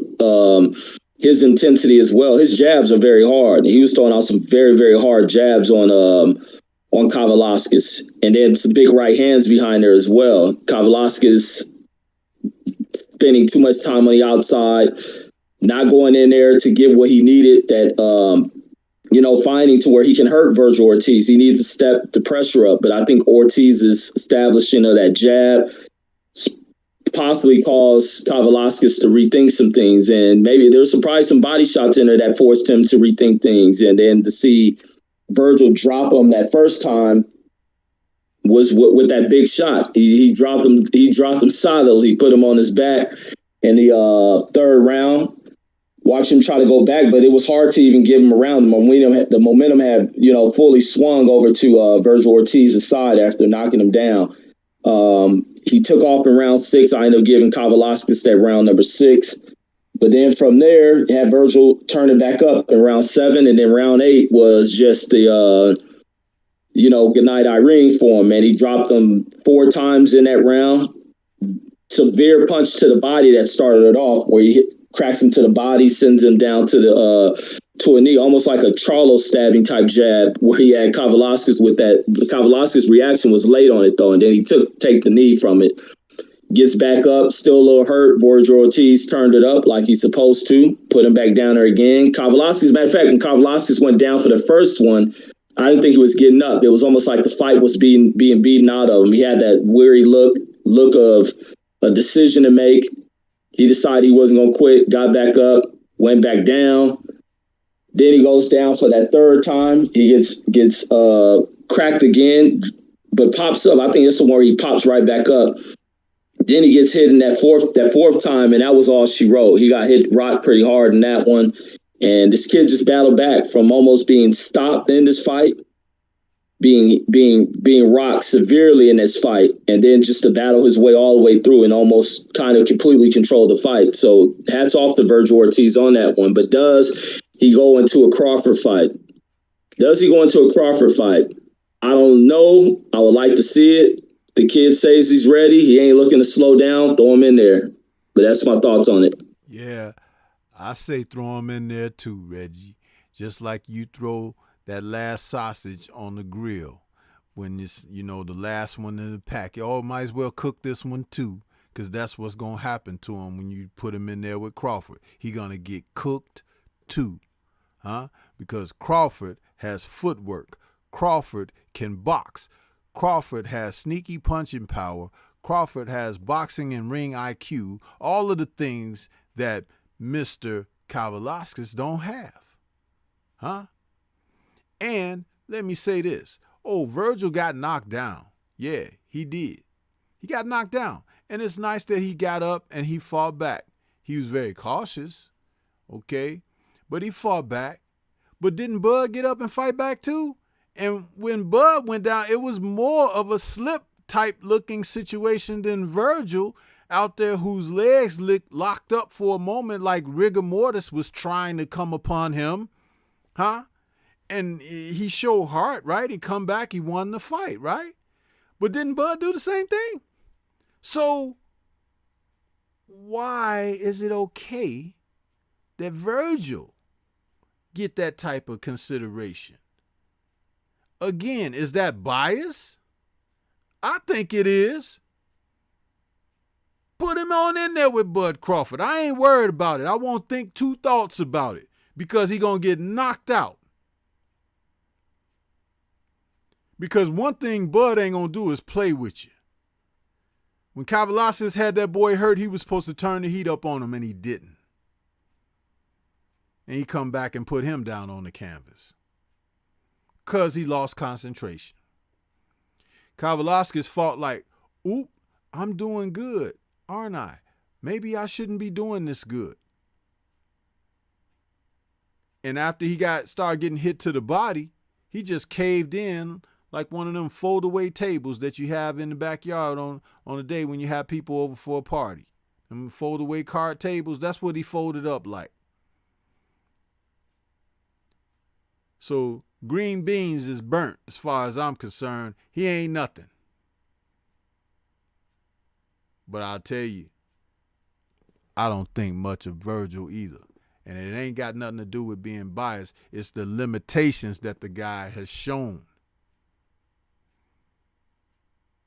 Speaker 2: his intensity as well. His jabs are very hard. He was throwing out some very, very hard jabs on Kavaliauskas, and then some big right hands behind there as well. Kavaliauskas spending too much time on the outside, not going in there to get what he needed, that finding to where he can hurt Virgil Ortiz. He needs to step the pressure up, but I think Ortiz's establishing of that jab possibly caused Kavaliauskas to rethink some things, and maybe there's probably some body shots in there that forced him to rethink things, and then to see Virgil drop him that first time was with that big shot. He dropped him solidly, put him on his back in the third round. watch him try to go back, but it was hard to even give him around. The momentum had, fully swung over to Virgil Ortiz's side after knocking him down. He took off in round 6. I ended up giving Kavaliauskas that round number 6. But then from there, had Virgil turn it back up in round 7, and then round 8 was just the good night Irene for him, man. He dropped him 4 times in that round. Severe punch to the body that started it off, where he cracks him to the body, sends him down to a knee, almost like a Charlo stabbing type jab, where he had Kavaliauskas with that. Kavaliauskas' reaction was late on it though, and then he take the knee from it. Gets back up, still a little hurt. Virgil Ortiz turned it up like he's supposed to, put him back down there again. Kavaliauskas, matter of fact, when Kavaliauskas went down for the first one, I didn't think he was getting up. It was almost like the fight was being beaten out of him. He had that weary look of a decision to make. He decided he wasn't going to quit, got back up, went back down. Then he goes down for that 3rd time. He gets cracked again, but pops up. I think this is where he pops right back up. Then he gets hit in that fourth time, and that was all she wrote. He got hit rock pretty hard in that one. And this kid just battled back from almost being stopped in this fight, being rocked severely in this fight, and then just to battle his way all the way through and almost kind of completely control the fight. So hats off to Virgil Ortiz on that one. But does he go into a Crawford fight? Does he go into a Crawford fight? I don't know. I would like to see it. The kid says he's ready. He ain't looking to slow down. Throw him in there. But that's my thoughts on it.
Speaker 1: Yeah, I say throw him in there too, Reggie. Just like you throw that last sausage on the grill when it's, the last one in the pack. You might as well cook this one too, because that's what's going to happen to him when you put him in there with Crawford. He going to get cooked too, because Crawford has footwork. Crawford can box. Crawford has sneaky punching power. Crawford has boxing and ring IQ, all of the things that Mr. Kavaliauskas don't have. And let me say this. Virgil got knocked down. Yeah, he did. He got knocked down. And it's nice that he got up and he fought back. He was very cautious, okay? But he fought back. But didn't Bud get up and fight back too? And when Bud went down, it was more of a slip type looking situation than Virgil out there, whose legs locked up for a moment like rigor mortis was trying to come upon him. And he showed heart, right? He come back, he won the fight, right? But didn't Bud do the same thing? So why is it okay that Virgil get that type of consideration? Again, is that bias? I think it is. Put him on in there with Bud Crawford. I ain't worried about it. I won't think 2 thoughts about it because he going to get knocked out. Because one thing Bud ain't going to do is play with you. When Kavaliauskas had that boy hurt, he was supposed to turn the heat up on him, and he didn't. And he come back and put him down on the canvas because he lost concentration. Kavaliauskas fought like, oop, I'm doing good, aren't I? Maybe I shouldn't be doing this good. And after he started getting hit to the body, he just caved in like one of them fold-away tables that you have in the backyard on a day when you have people over for a party. Them fold-away card tables, that's what he folded up like. So green beans is burnt as far as I'm concerned. He ain't nothing. But I'll tell you, I don't think much of Virgil either. And it ain't got nothing to do with being biased. It's the limitations that the guy has shown.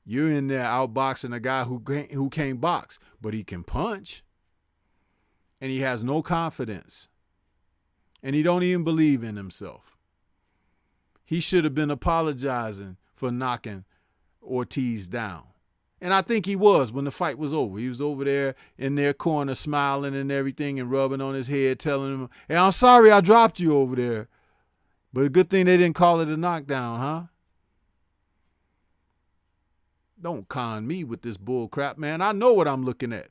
Speaker 1: You're in there outboxing a guy who can't box, but he can punch. And he has no confidence. And he don't even believe in himself. He should have been apologizing for knocking Ortiz down. And I think he was when the fight was over. He was over there in their corner smiling and everything and rubbing on his head, telling him, hey, I'm sorry I dropped you over there. But a good thing they didn't call it a knockdown, huh? Don't con me with this bull crap, man. I know what I'm looking at.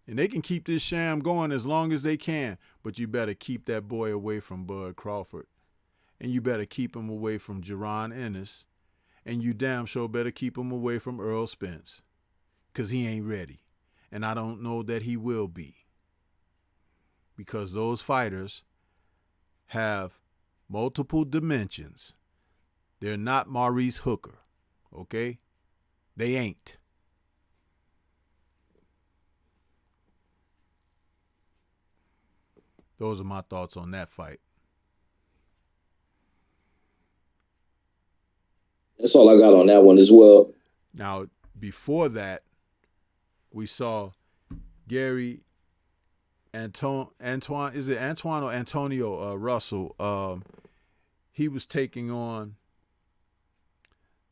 Speaker 1: And they can keep this sham going as long as they can, but you better keep that boy away from Bud Crawford. And you better keep him away from Jaron Ennis. And you damn sure better keep him away from Earl Spence. Because he ain't ready. And I don't know that he will be. Because those fighters have multiple dimensions. They're not Maurice Hooker. Okay? They ain't. Those are my thoughts on that fight.
Speaker 2: That's all I got on that one as well.
Speaker 1: Now, before that, we saw Gary Antoine, is it Antoine or Antonio Russell? He was taking on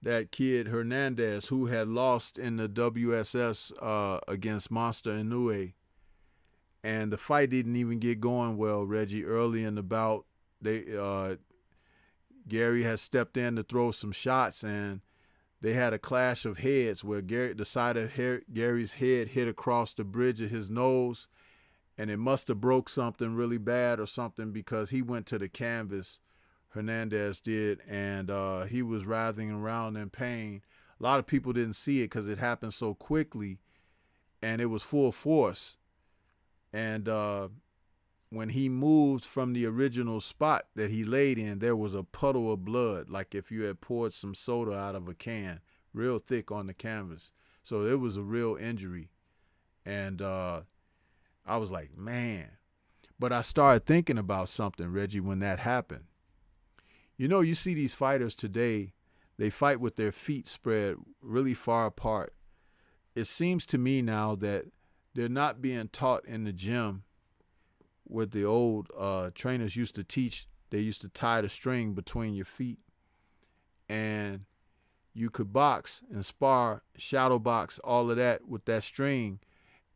Speaker 1: that kid Hernandez, who had lost in the WSS against Monster Inoue. And the fight didn't even get going well, Reggie. Early in the bout, Gary had stepped in to throw some shots, and they had a clash of heads where the side of Gary's head hit across the bridge of his nose, and it must have broke something really bad or something, because he went to the canvas, Hernandez did, and he was writhing around in pain. A lot of people didn't see it because it happened so quickly, and it was full force. And when he moved from the original spot that he laid in, there was a puddle of blood, like if you had poured some soda out of a can, real thick on the canvas. So it was a real injury. And I was like, man. But I started thinking about something, Reggie, when that happened. You know, you see these fighters today, they fight with their feet spread really far apart. It seems to me now that they're not being taught in the gym what the old trainers used to teach. They used to tie the string between your feet, and you could box and spar, shadow box, all of that with that string.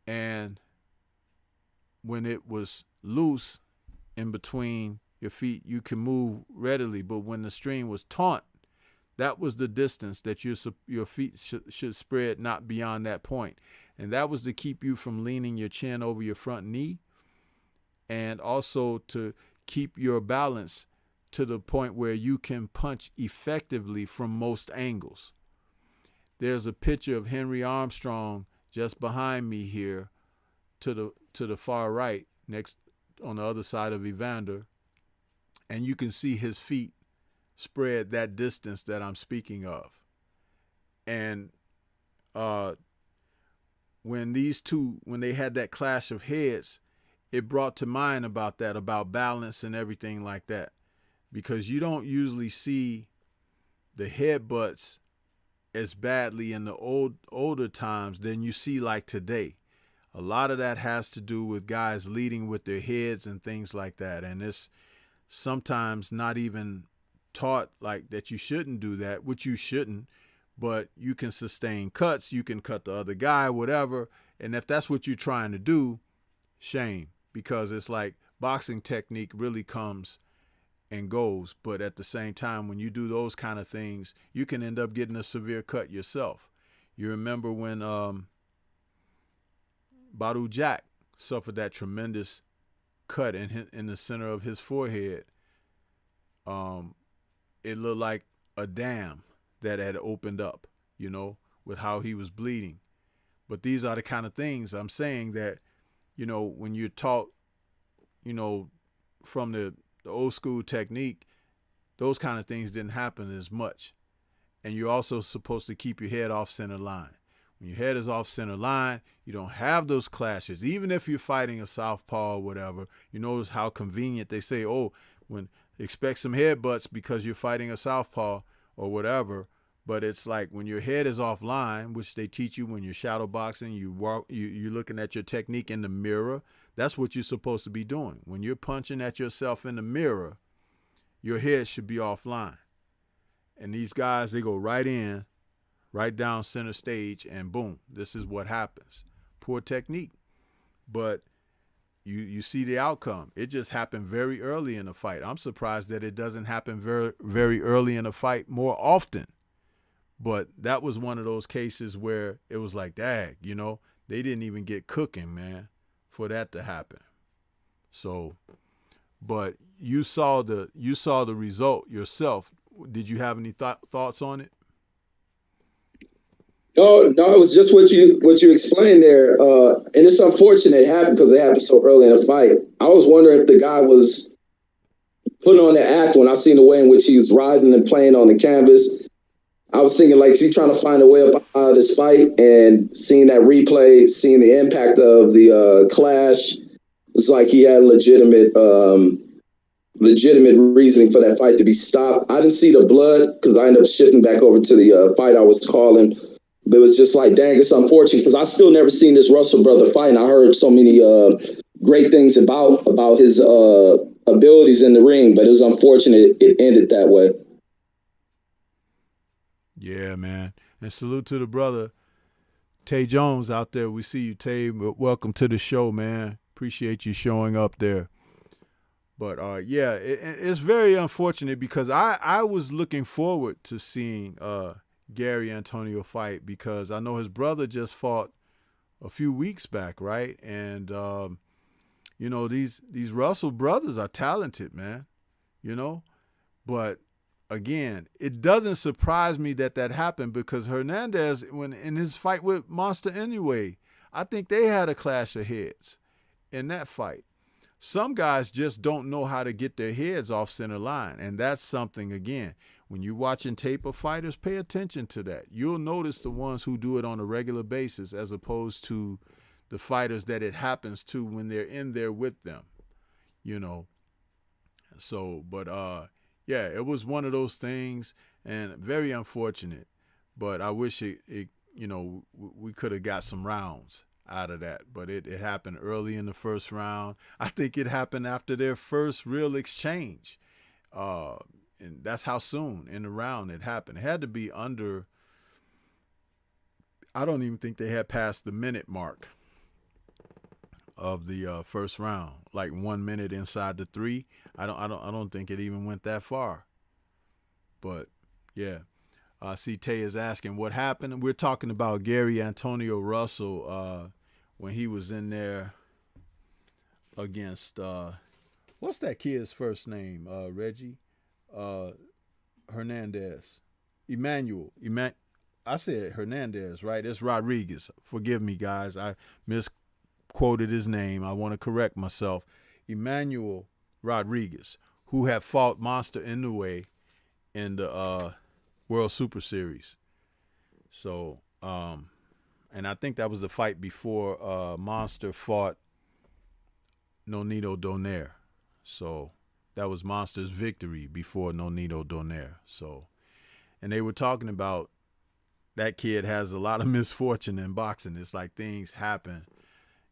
Speaker 1: And when it was loose in between your feet, you can move readily. But when the string was taut, that was the distance that your feet should spread, not beyond that point. And that was to keep you from leaning your chin over your front knee, and also to keep your balance to the point where you can punch effectively from most angles. There's a picture of Henry Armstrong just behind me here to the far right, next on the other side of Evander, and you can see his feet spread that distance that I'm speaking of. And when they had that clash of heads, it brought to mind about balance and everything like that. Because you don't usually see the headbutts as badly in the older times than you see like today. A lot of that has to do with guys leading with their heads and things like that. And it's sometimes not even taught like that you shouldn't do that, which you shouldn't, but you can sustain cuts, you can cut the other guy, whatever. And if that's what you're trying to do, shame, because it's like boxing technique really comes and goes. But at the same time, when you do those kind of things, you can end up getting a severe cut yourself. You remember when Badu Jack suffered that tremendous cut in the center of his forehead. It looked like a dam that had opened up, you know, with how he was bleeding. But these are the kind of things I'm saying that, you know, when you're taught, you know, from the old school technique, those kind of things didn't happen as much. And you're also supposed to keep your head off center line. When your head is off center line, you don't have those clashes. Even if you're fighting a southpaw or whatever, you notice how convenient they say, oh, expect some headbutts because you're fighting a southpaw or whatever. But it's like when your head is offline, which they teach you when you're shadow boxing, you're looking at your technique in the mirror. That's what you're supposed to be doing. When you're punching at yourself in the mirror, your head should be offline. And these guys, they go right in, right down center stage, and boom, this is what happens. Poor technique. But you see the outcome. It just happened very early in the fight. I'm surprised that it doesn't happen very, very early in the fight more often. But that was one of those cases where it was like, dag, you know, they didn't even get cooking, man, for that to happen. So, but you saw the result yourself. Did you have any thoughts on it?
Speaker 2: No, it was just what you explained there, and it's unfortunate it happened because it happened so early in the fight. I was wondering if the guy was putting on the act when I seen the way in which he was riding and playing on the canvas. I was thinking, like, is he trying to find a way up out of this fight? And seeing that replay, seeing the impact of the clash, it's like he had legitimate reasoning for that fight to be stopped. I didn't see the blood because I ended up shifting back over to the fight I was calling. But it was just like, dang, it's unfortunate because I still never seen this Russell brother fight, and I heard so many great things about his abilities in the ring. But it was unfortunate it ended that way.
Speaker 1: Yeah, man. And salute to the brother, Tay Jones out there. We see you, Tay. Welcome to the show, man. Appreciate you showing up there. But, yeah, it's very unfortunate because I was looking forward to seeing Gary Antonio fight because I know his brother just fought a few weeks back, right? And, you know, these Russell brothers are talented, man, you know. But again, it doesn't surprise me that happened because Hernandez, when in his fight with Monster Inoue, I think they had a clash of heads in that fight. Some guys just don't know how to get their heads off center line, and that's something, again, when you're watching tape of fighters, pay attention to that. You'll notice the ones who do it on a regular basis as opposed to the fighters that it happens to when they're in there with them, you know. So, but, yeah, it was one of those things and very unfortunate, but I wish it you know, we could have got some rounds out of that, but it happened early in the first round. I think it happened after their first real exchange, and that's how soon in the round it happened. It had to be under, I don't even think they had passed the minute mark of the first round, like 1 minute inside the 3. I don't think it even went that far. But yeah, I see Tay is asking what happened. We're talking about Gary Antonio Russell when he was in there against what's that kid's first name? Reggie Hernandez, Emmanuel. I said Hernandez, right? It's Rodriguez. Forgive me, guys. I misquoted his name. I want to correct myself. Emmanuel Rodriguez, who had fought Monster Inoue in the World Super Series. So, and I think that was the fight before Monster fought Nonito Donaire. So that was Monster's victory before Nonito Donaire. So, and they were talking about that kid has a lot of misfortune in boxing. It's like things happen,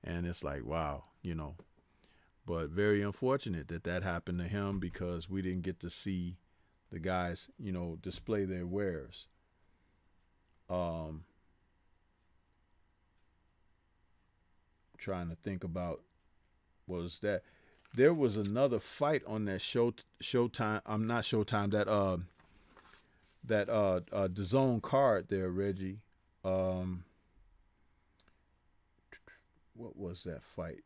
Speaker 1: and it's like, wow, you know. But very unfortunate that happened to him because we didn't get to see the guys, you know, display their wares. Trying to think about, was that there was another fight on that Showtime. I'm not Showtime. That DAZN card there, Reggie. What was that fight?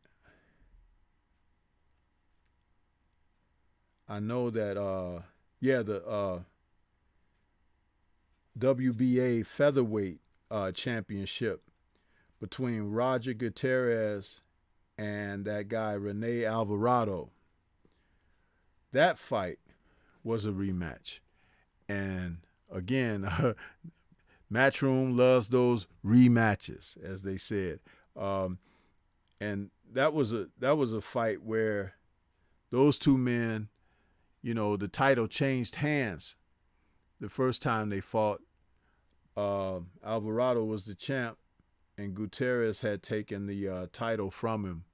Speaker 1: I know that the WBA featherweight championship between Roger Gutierrez and that guy Rene Alvarado. That fight was a rematch. And again, Matchroom loves those rematches, as they said. And that was a fight where those two men, you know, the title changed hands the first time they fought. Alvarado was the champ, and Gutierrez had taken the title from him.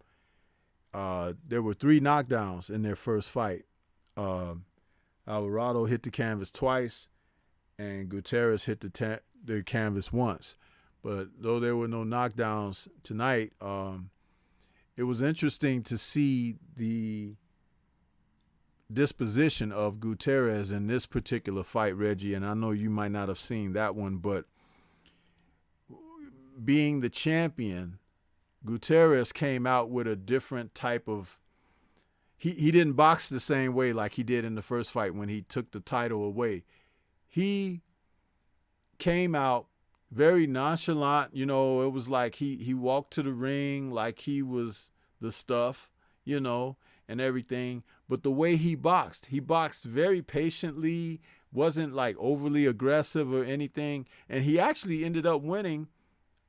Speaker 1: There were 3 knockdowns in their first fight. Alvarado hit the canvas twice, and Gutierrez hit the canvas once. But though there were no knockdowns tonight, it was interesting to see the disposition of Gutierrez in this particular fight, Reggie, and I know you might not have seen that one, but being the champion Gutierrez came out with a different type of. He didn't box the same way like he did in the first fight when he took the title away. He came out very nonchalant. You know, it was like he walked to the ring like he was the stuff, you know, and everything. But the way he boxed very patiently, wasn't like overly aggressive or anything. And he actually ended up winning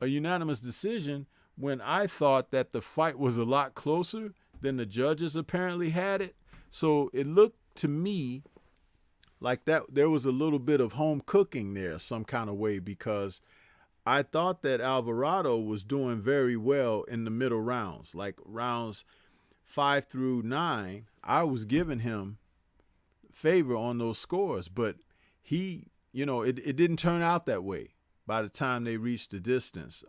Speaker 1: a unanimous decision when I thought that the fight was a lot closer than the judges apparently had it. So it looked to me like that there was a little bit of home cooking there some kind of way, because I thought that Alvarado was doing very well in the middle rounds, like rounds 5 through 9. I was giving him favor on those scores, but he, you know, it didn't turn out that way by the time they reached the distance.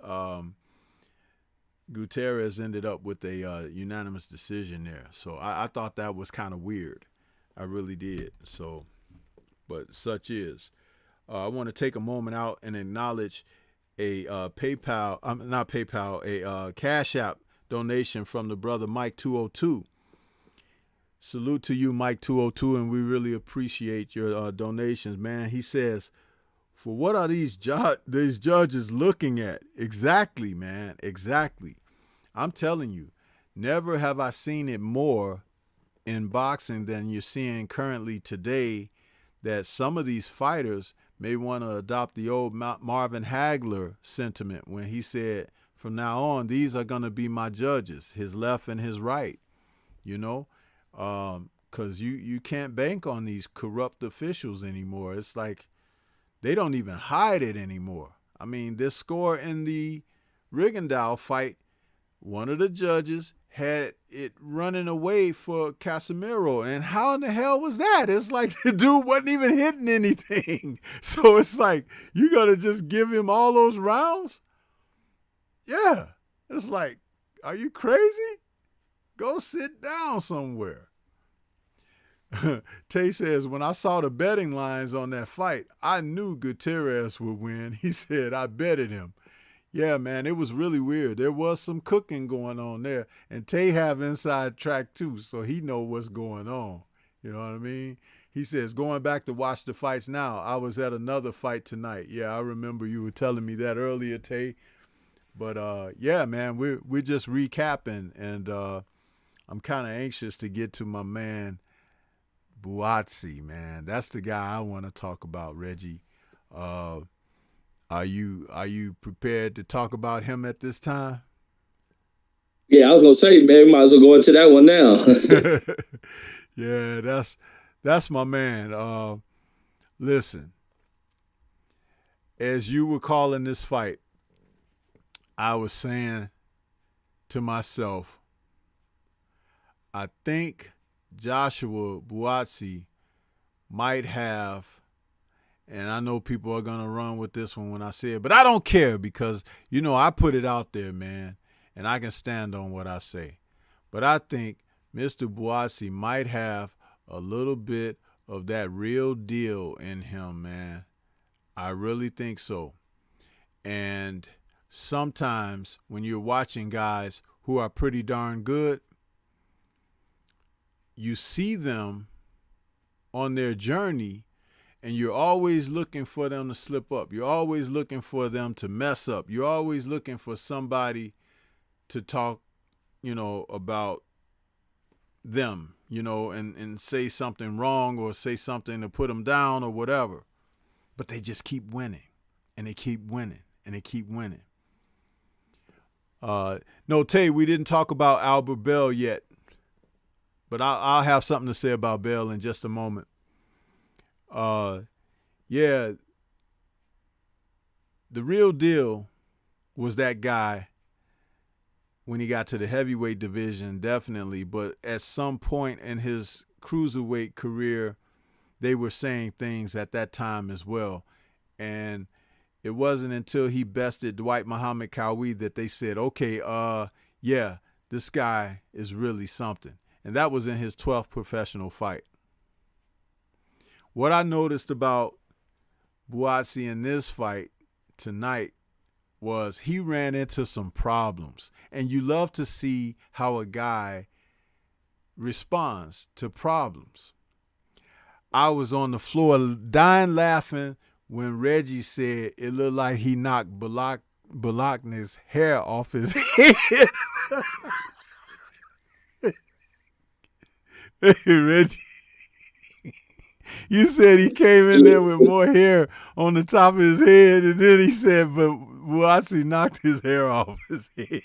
Speaker 1: Gutierrez ended up with a unanimous decision there. So I thought that was kind of weird. I really did. So, but such is. I want to take a moment out and acknowledge a Cash App donation from the brother Mike 202. Salute to you, Mike 202, and we really appreciate your donations, man. He says, for what are these judges looking at? Exactly, man, exactly. I'm telling you, never have I seen it more in boxing than you're seeing currently today, that some of these fighters may want to adopt the old Marvin Hagler sentiment when he said, from now on, these are going to be my judges, his left and his right, you know, because you can't bank on these corrupt officials anymore. It's like they don't even hide it anymore. I mean, this score in the Rigondeaux fight, one of the judges had it running away for Casimiro. And how in the hell was that? It's like the dude wasn't even hitting anything. So it's like, you got to just give him all those rounds? Yeah. It's like, are you crazy? Go sit down somewhere. Tay says, when I saw the betting lines on that fight, I knew Gutierrez would win. He said, I betted him. Yeah, man, it was really weird. There was some cooking going on there. And Tay have inside track too, so he know what's going on. You know what I mean? He says, going back to watch the fights now, I was at another fight tonight. Yeah, I remember you were telling me that earlier, Tay. But, yeah, man, we're just recapping. And I'm kind of anxious to get to my man, Buatsi, man. That's the guy I want to talk about, Reggie. Are you prepared to talk about him at this time?
Speaker 2: Yeah, I was gonna say, man, we might as well go into that one now.
Speaker 1: Yeah, that's my man. Listen, as you were calling this fight, I was saying to myself, I think Joshua Buatsi might have. And I know people are going to run with this one when I say it, but I don't care because, you know, I put it out there, man, and I can stand on what I say. But I think Mr. Buatsi might have a little bit of that real deal in him, man. I really think so. And sometimes when you're watching guys who are pretty darn good, you see them on their journey, and you're always looking for them to slip up. You're always looking for them to mess up. You're always looking for somebody to talk, you know, about them, you know, and say something wrong or say something to put them down or whatever. But they just keep winning, and they keep winning, and they keep winning. No, Tay, we didn't talk about Albert Bell yet, but I'll have something to say about Bell in just a moment. Yeah, the real deal was that guy when he got to the heavyweight division, definitely. But at some point in his cruiserweight career, they were saying things at that time as well. And it wasn't until he bested Dwight Muhammad Qawi that they said, okay, yeah, this guy is really something. And that was in his 12th professional fight. What I noticed about Buatsi in this fight tonight was he ran into some problems. And you love to see how a guy responds to problems. I was on the floor dying laughing when Reggie said it looked like he knocked Balakna's hair off his head. Reggie, you said he came in there with more hair on the top of his head, and then he said, but Buatsi knocked his hair off his head.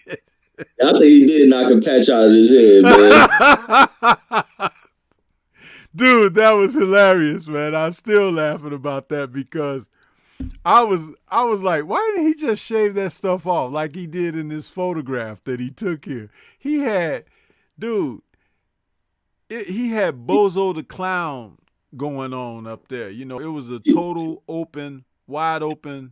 Speaker 2: I think he did knock a patch out of his head, man.
Speaker 1: Dude, that was hilarious, man. I'm still laughing about that because I was like, why didn't he just shave that stuff off like he did in this photograph that he took here? He had Bozo the Clown going on up there. You know, it was a total wide open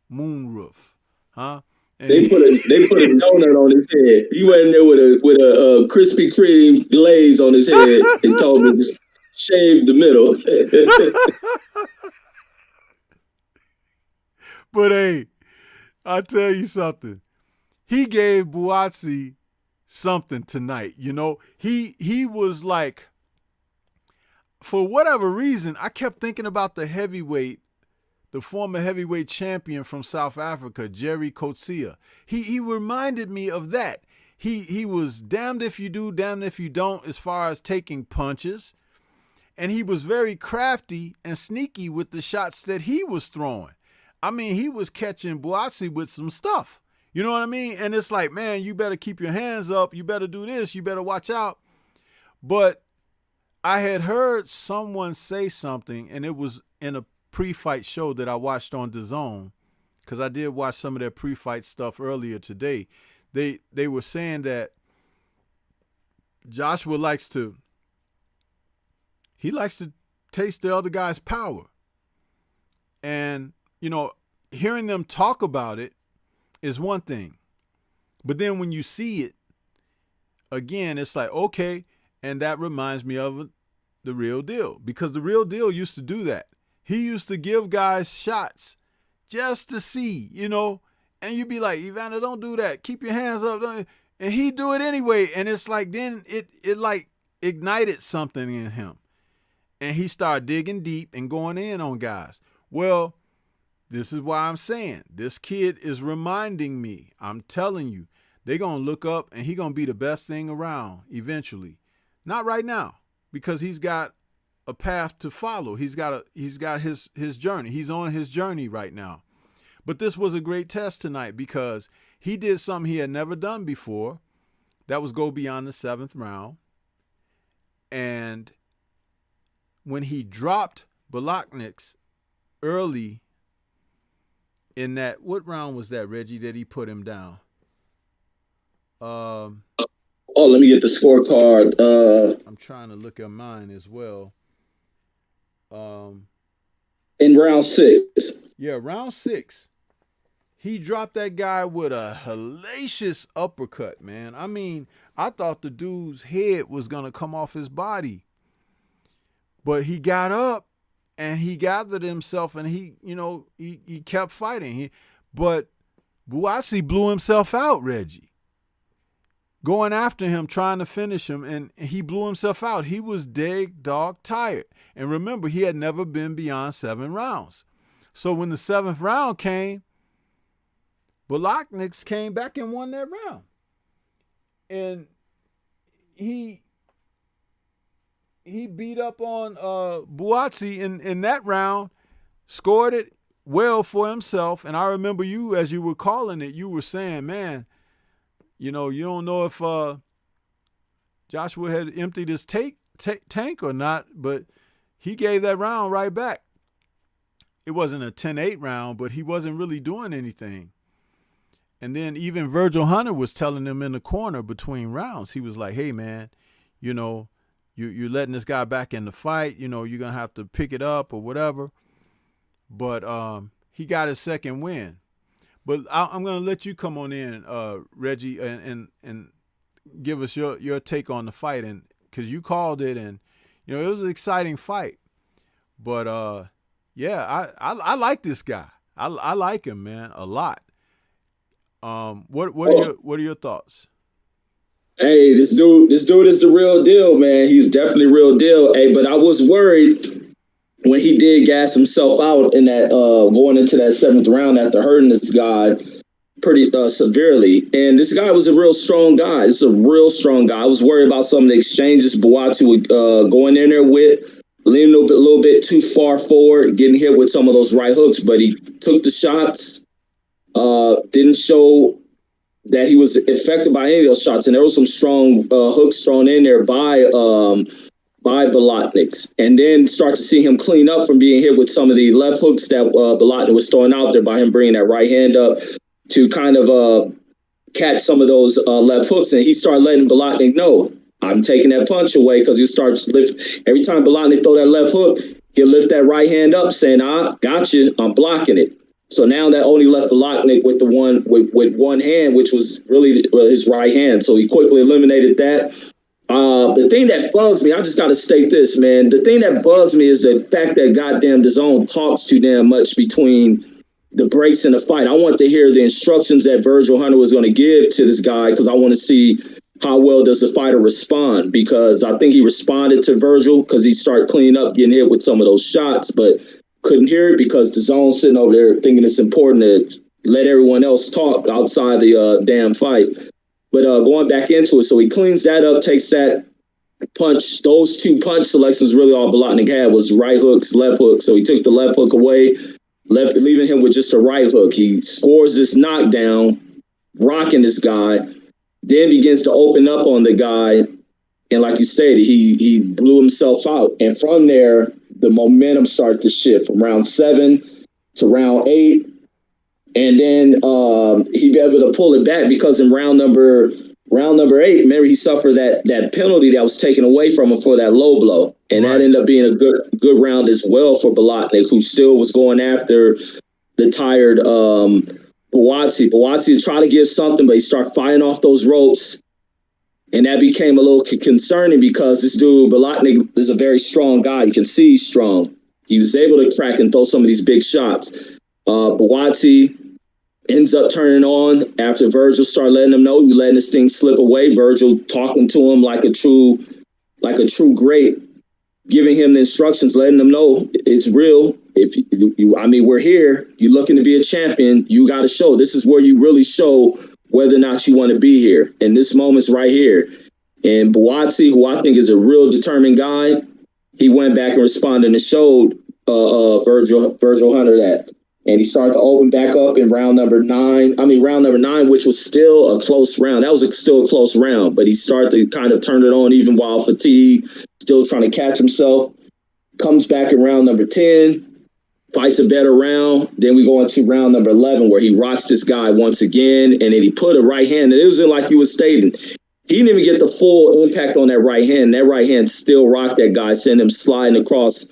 Speaker 1: moonroof, huh? And
Speaker 2: they put a donut on his head. He went in there with a Krispy Kreme glaze on his head and told me to shave the middle.
Speaker 1: But hey, I'll tell you something. He gave Buatsi something tonight. You know, he was like, for whatever reason, I kept thinking about the former heavyweight champion from South Africa, Jerry Coetzee. He reminded me of that. He was damned if you do, damned if you don't as far as taking punches. And he was very crafty and sneaky with the shots that he was throwing. I mean, he was catching Buatsi with some stuff. You know what I mean? And it's like, man, you better keep your hands up. You better do this. You better watch out. But I had heard someone say something, and it was in a pre-fight show that I watched on Dazn, because I did watch some of their pre-fight stuff earlier today. They were saying that Joshua likes to taste the other guy's power. And, you know, hearing them talk about it is one thing. But then when you see it, again, it's like, okay, and that reminds me of the Real Deal. Because the Real Deal used to do that. He used to give guys shots just to see, you know, and you'd be like, Ivana, don't do that. Keep your hands up. And he'd do it anyway. And it's like, then it like ignited something in him. And he started digging deep and going in on guys. Well, this is why I'm saying this kid is reminding me. I'm telling you, they're going to look up and he's going to be the best thing around eventually. Not right now, because he's got a path to follow. He's got his journey. He's on his journey right now. But this was a great test tonight because he did something he had never done before. That was go beyond the 7th round. And when he dropped Balakniks early in that, what round was that, Reggie, that he put him down?
Speaker 2: Oh, let me get the scorecard.
Speaker 1: I'm trying to look at mine as well.
Speaker 2: In round 6.
Speaker 1: Yeah, round 6. He dropped that guy with a hellacious uppercut, man. I mean, I thought the dude's head was going to come off his body. But he got up and he gathered himself and he kept fighting. But Buatsi blew himself out, Reggie. Going after him, trying to finish him, and he blew himself out. He was dog tired. And remember, he had never been beyond 7 rounds. So when the 7th round came, Balakniks came back and won that round. And he beat up on Buatsi in that round, scored it well for himself. And I remember you, as you were calling it, you were saying, man, you know, you don't know if Joshua had emptied his tank or not, but he gave that round right back. It wasn't a 10-8 round, but he wasn't really doing anything. And then even Virgil Hunter was telling him in the corner between rounds, he was like, hey, man, you know, you're letting this guy back in the fight. You know, you're going to have to pick it up or whatever. But he got his second win. But I'm going to let you come on in, Reggie, and give us your take on the fight. And because you called it, and, you know, it was an exciting fight. But, yeah, I like this guy. I like him, man, a lot. What are your thoughts?
Speaker 2: Hey, this dude is the real deal, man. He's definitely real deal. Hey, but I was worried when he did gas himself out in that going into that 7th round after hurting this guy pretty severely. And this guy was a real strong guy. It's a real strong guy. I was worried about some of the exchanges Buatsi would go in there with, leaning a little bit too far forward, getting hit with some of those right hooks. But he took the shots, didn't show that he was affected by any of those shots. And there was some strong hooks thrown in there by Bolotniks, and then start to see him clean up from being hit with some of the left hooks that Bolotnik was throwing out there by him bringing that right hand up to kind of catch some of those left hooks. And he started letting Bolotnik know, I'm taking that punch away, because he starts lift every time Bolotnik throw that left hook, he'll lift that right hand up saying, got you, I'm blocking it. So now that only left Bolotnik with with one hand, which was really his right hand. So he quickly eliminated that. The thing that bugs me, I just got to state this, man. The thing that bugs me is the fact that goddamn DAZN talks too damn much between the breaks in the fight. I want to hear the instructions that Virgil Hunter was going to give to this guy, because I want to see how well does the fighter respond, because I think he responded to Virgil because he started cleaning up, getting hit with some of those shots, but couldn't hear it because DAZN's sitting over there thinking it's important to let everyone else talk outside the damn fight. But going back into it, so he cleans that up, takes that punch. Those 2 punch selections, really all Bolotnik had was right hooks, left hooks. So he took the left hook away, leaving him with just a right hook. He scores this knockdown, rocking this guy, then begins to open up on the guy. And like you stated, he blew himself out. And from there, the momentum started to shift from round 7 to round 8. And then he'd be able to pull it back, because in round number 8, remember, he suffered that penalty that was taken away from him for that low blow. And that ended up being a good round as well for Bolotnik, who still was going after the tired Buatsi. Buatsi tried to give something, but he started fighting off those ropes. And that became a little concerning, because this dude, Bolotnik, is a very strong guy. You can see he's strong. He was able to crack and throw some of these big shots. Buatsi ends up turning on after Virgil started letting him know, you letting this thing slip away. Virgil talking to him like a true great, giving him the instructions, letting him know it's real. If we're here. You're looking to be a champion. You got to show. This is where you really show whether or not you want to be here. And this moment's right here. And Buatsi, who I think is a real determined guy, he went back and responded and showed Virgil Hunter that. And he started to open back up in round number 9, which was still a close round. That was still a close round, but he started to kind of turn it on even while fatigued, still trying to catch himself. Comes back in round number 10, fights a better round. Then we go into round number 11, where he rocks this guy once again, and then he put a right hand. And it wasn't like you were stating. He didn't even get the full impact on that right hand. That right hand still rocked that guy, sent him sliding across.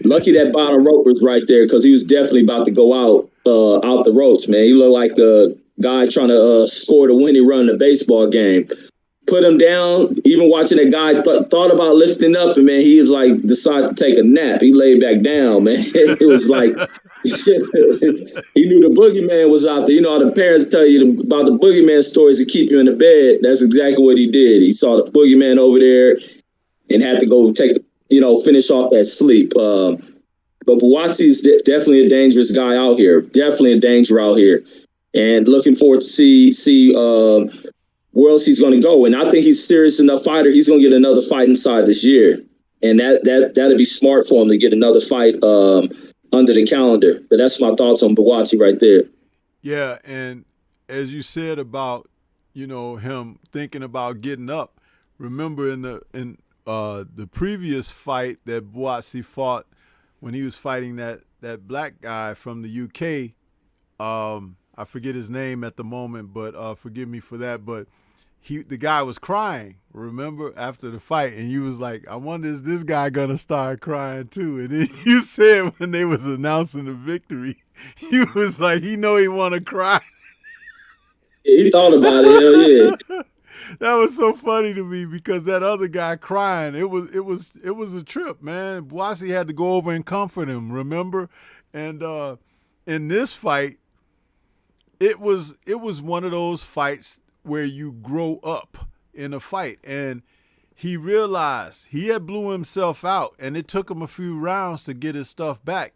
Speaker 2: Lucky that bottom rope was right there, because he was definitely about to go out the ropes, man. He looked like a guy trying to score the winning run in a baseball game. Put him down. Even watching that guy thought about lifting up, and man, he was like decided to take a nap. He laid back down, man. It was like he knew the boogeyman was out there. You know how the parents tell you about the boogeyman stories to keep you in the bed. That's exactly what he did. He saw the boogeyman over there and had to go finish off that sleep. But Buatsi is definitely a dangerous guy out here. Definitely a danger out here. And looking forward to see where else he's going to go. And I think he's a serious enough fighter. He's going to get another fight inside this year. And that'd be smart for him to get another fight under the calendar. But that's my thoughts on Buatsi right there.
Speaker 1: Yeah, and as you said about, him thinking about getting up, remember in the previous fight that Buatsi fought when he was fighting that black guy from the UK, I forget his name at the moment, but forgive me for that. But the guy was crying, remember, after the fight, and you was like, I wonder, is this guy gonna start crying too? And then you said when they was announcing the victory, you was like, he know he want to cry.
Speaker 2: Yeah, he thought about it. Hell yeah.
Speaker 1: That was so funny to me, because that other guy crying, it was a trip, man. Buatsi had to go over and comfort him, remember? And in this fight, it was one of those fights where you grow up in a fight, and he realized he had blew himself out, and it took him a few rounds to get his stuff back.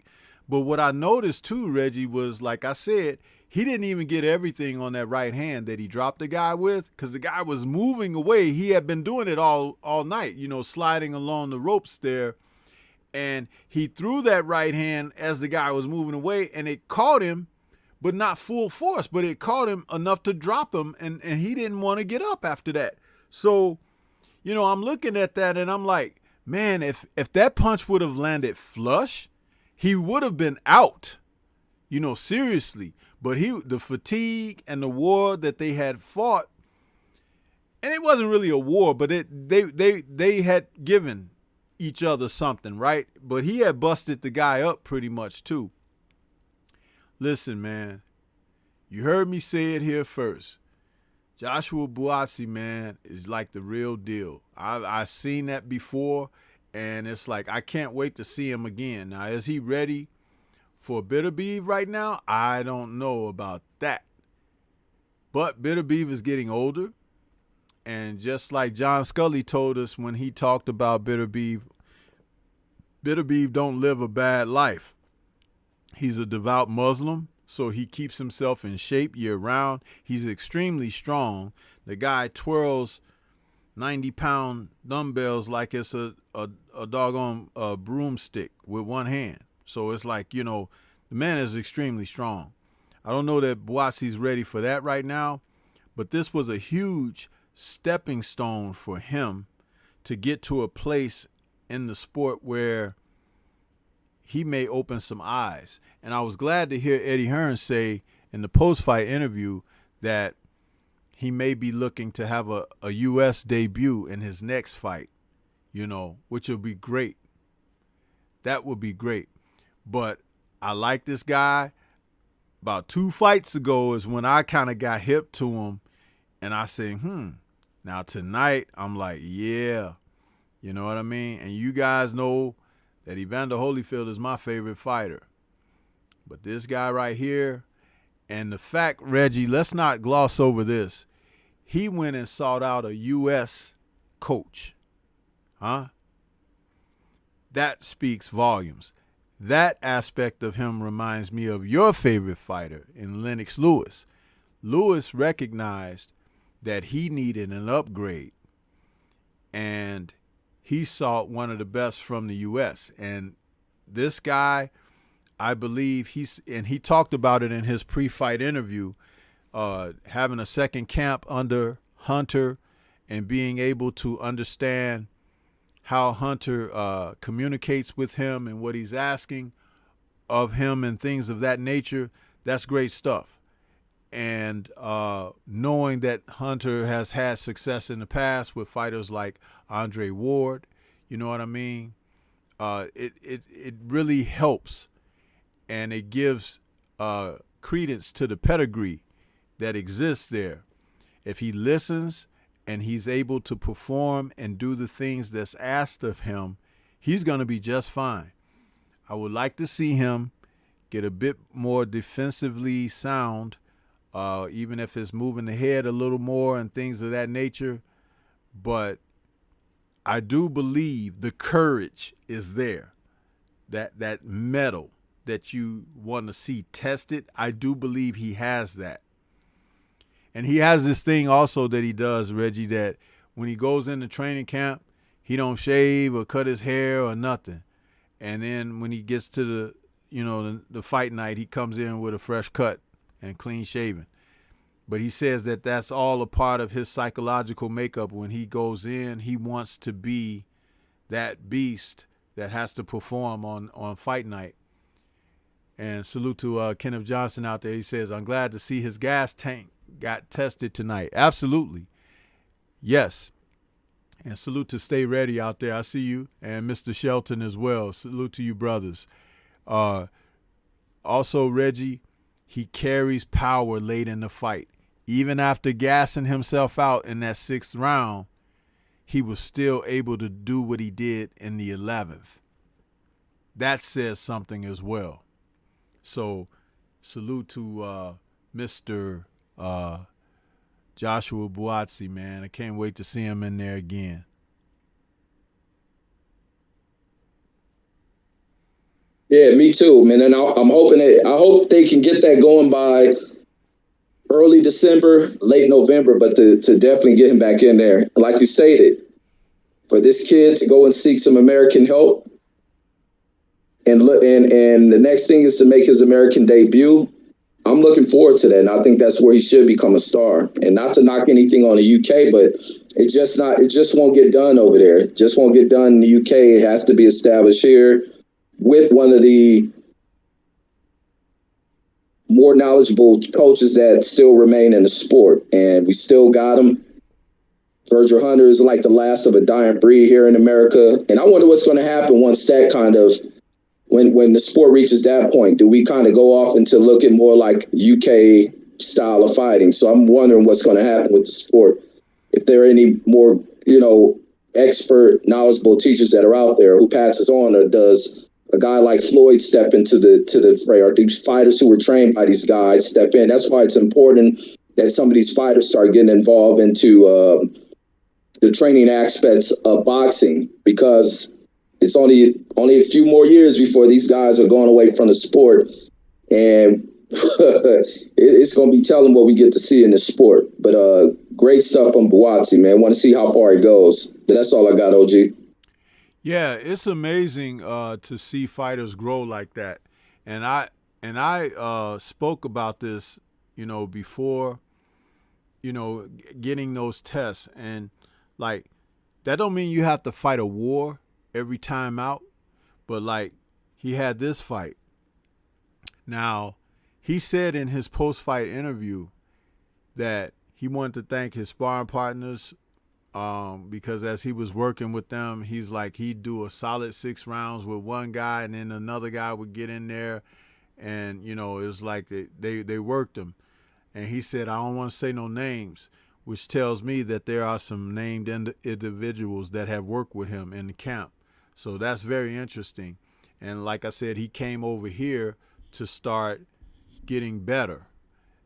Speaker 1: But what I noticed too, Reggie, was, like I said, he didn't even get everything on that right hand that he dropped the guy with, because the guy was moving away. He had been doing it all night, sliding along the ropes there. And he threw that right hand as the guy was moving away, and it caught him, but not full force, but it caught him enough to drop him, and he didn't want to get up after that. So, I'm looking at that, and I'm like, man, if that punch would have landed flush, he would have been out, seriously. But the fatigue and the war that they had fought, and it wasn't really a war, but they had given each other something, right? But he had busted the guy up pretty much too. Listen, man, you heard me say it here first. Joshua Buatsi, man, is like the real deal. I've seen that before, and it's like I can't wait to see him again. Now, is he ready for Bitter Beef right now? I don't know about that. But Bitter Beef is getting older. And just like John Scully told us when he talked about Bitter Beef don't live a bad life. He's a devout Muslim, so he keeps himself in shape year-round. He's extremely strong. The guy twirls 90-pound dumbbells like it's a doggone broomstick with one hand. So it's like, the man is extremely strong. I don't know that Buatsi's ready for that right now, but this was a huge stepping stone for him to get to a place in the sport where he may open some eyes. And I was glad to hear Eddie Hearn say in the post-fight interview that he may be looking to have a U.S. debut in his next fight, which would be great. That would be great. But I like this guy. About 2 fights ago is when I kind of got hip to him, and I say, Now tonight, I'm like, yeah, you know what I mean? And you guys know that Evander Holyfield is my favorite fighter. But this guy right here, and the fact, Reggie, let's not gloss over this. He went and sought out a U.S. coach. That speaks volumes. That aspect of him reminds me of your favorite fighter in Lennox Lewis. Lewis recognized that he needed an upgrade, and he sought one of the best from the U.S. And this guy, I believe he talked about it in his pre-fight interview, having a second camp under Hunter and being able to understand how Hunter communicates with him and what he's asking of him and things of that nature. That's great stuff. And knowing that Hunter has had success in the past with fighters like Andre Ward, you know what I mean? It really helps, and it gives credence to the pedigree that exists there. If he listens and he's able to perform and do the things that's asked of him, he's going to be just fine. I would like to see him get a bit more defensively sound, even if it's moving the head a little more and things of that nature. But I do believe the courage is there, that mettle that you want to see tested. I do believe he has that. And he has this thing also that he does, Reggie, that when he goes into training camp, he don't shave or cut his hair or nothing. And then when he gets to the fight night, he comes in with a fresh cut and clean shaven. But he says that that's all a part of his psychological makeup. When he goes in, he wants to be that beast that has to perform on fight night. And salute to Kenneth Johnson out there. He says, I'm glad to see his gas tank got tested tonight. Absolutely. Yes. And salute to Stay Ready out there. I see you. And Mr. Shelton as well. Salute to you, brothers. Also, Reggie, he carries power late in the fight. Even after gassing himself out in that 6th round, he was still able to do what he did in the 11th. That says something as well. So salute to Mr. Joshua Buatsi, man. I can't wait to see him in there again.
Speaker 2: Yeah, me too, man. And I'm hoping I hope they can get that going by early December, late November, but to definitely get him back in there. Like you stated, for this kid to go and seek some American help, and the next thing is to make his American debut. I'm looking forward to that, and I think that's where he should become a star. And not to knock anything on the UK, but it just won't get done over there. It just won't get done in the UK. It has to be established here with one of the more knowledgeable coaches that still remain in the sport. And we still got them. Virgil Hunter is like the last of a dying breed here in America. And I wonder what's going to happen once that kind of, when the sport reaches that point. Do we kind of go off into looking more like UK style of fighting? So I'm wondering what's going to happen with the sport. If there are any more, expert, knowledgeable teachers that are out there who passes on, or does a guy like Floyd step into the fray, or do fighters who were trained by these guys step in? That's why it's important that some of these fighters start getting involved into the training aspects of boxing, because it's only a few more years before these guys are going away from the sport, and it's going to be telling what we get to see in the sport. But great stuff from Buatsi, man. Want to see how far he goes. But that's all I got, OG.
Speaker 1: Yeah, it's amazing to see fighters grow like that. And I spoke about this, before, getting those tests. And like, that don't mean you have to fight a war every time out, but like, he had this fight. Now, he said in his post-fight interview that he wanted to thank his sparring partners, because as he was working with them, he's like, he'd do a solid 6 rounds with one guy, and then another guy would get in there, and it was like they worked him. And he said, I don't want to say no names, which tells me that there are some named individuals that have worked with him in the camp. So that's very interesting. And like I said, he came over here to start getting better.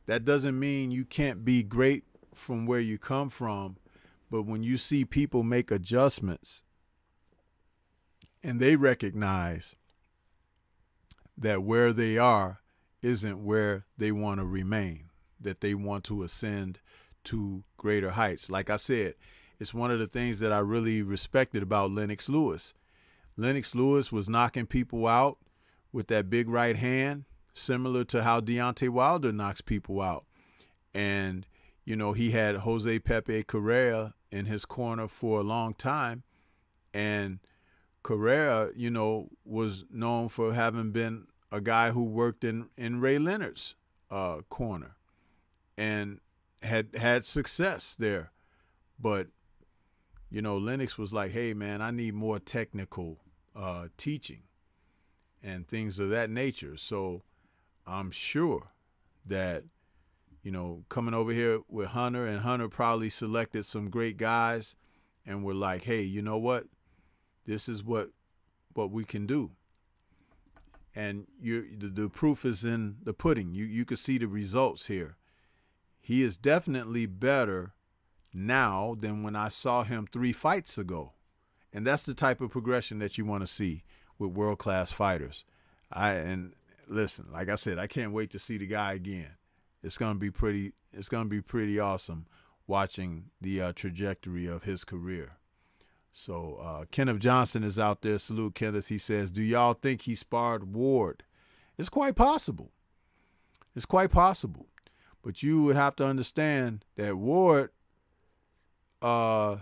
Speaker 1: That doesn't mean you can't be great from where you come from, but when you see people make adjustments and they recognize that where they are isn't where they want to remain, that they want to ascend to greater heights. Like I said, it's one of the things that I really respected about Lennox Lewis. Lennox Lewis was knocking people out with that big right hand, similar to how Deontay Wilder knocks people out. And, he had Jose Pepe Correa in his corner for a long time. And Correa, was known for having been a guy who worked in Ray Leonard's corner and had success there. But, Lennox was like, hey, man, I need more technical teaching and things of that nature. So I'm sure that, coming over here with Hunter, and Hunter probably selected some great guys and were like, hey, you know what? This is what we can do. And the proof is in the pudding. You can see the results here. He is definitely better now than when I saw him 3 fights ago. And that's the type of progression that you want to see with world-class fighters. And listen, like I said, I can't wait to see the guy again. It's going to be pretty awesome watching the trajectory of his career. So Kenneth Johnson is out there. Salute, Kenneth. He says, do y'all think he sparred Ward? It's quite possible. It's quite possible. But you would have to understand that Ward, the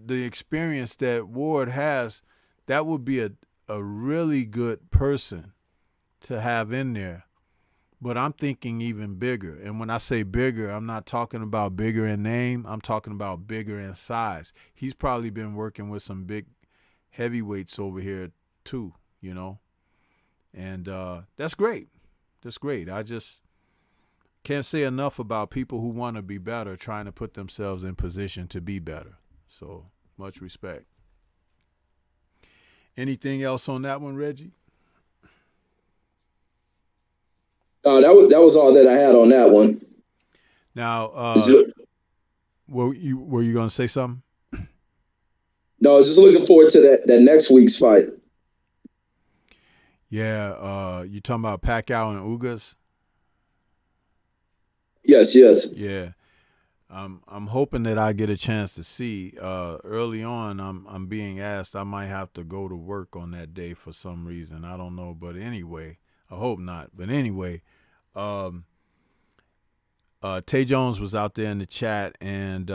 Speaker 1: experience that Ward has, that would be a really good person to have in there. But I'm thinking even bigger. And when I say bigger, I'm not talking about bigger in name. I'm talking about bigger in size. He's probably been working with some big heavyweights over here too, And that's great. That's great. I just can't say enough about people who want to be better, trying to put themselves in position to be better. So much respect. Anything else on that one, Reggie?
Speaker 2: That was all that I had on that one.
Speaker 1: Now, were you going to say something?
Speaker 2: No, just looking forward to that next week's fight.
Speaker 1: Yeah, you talking about Pacquiao and Ugas?
Speaker 2: Yes.
Speaker 1: Yeah. I'm hoping that I get a chance to see. Early on, I'm being asked. I might have to go to work on that day for some reason. I don't know, but anyway, I hope not. But anyway, Tay Jones was out there in the chat, and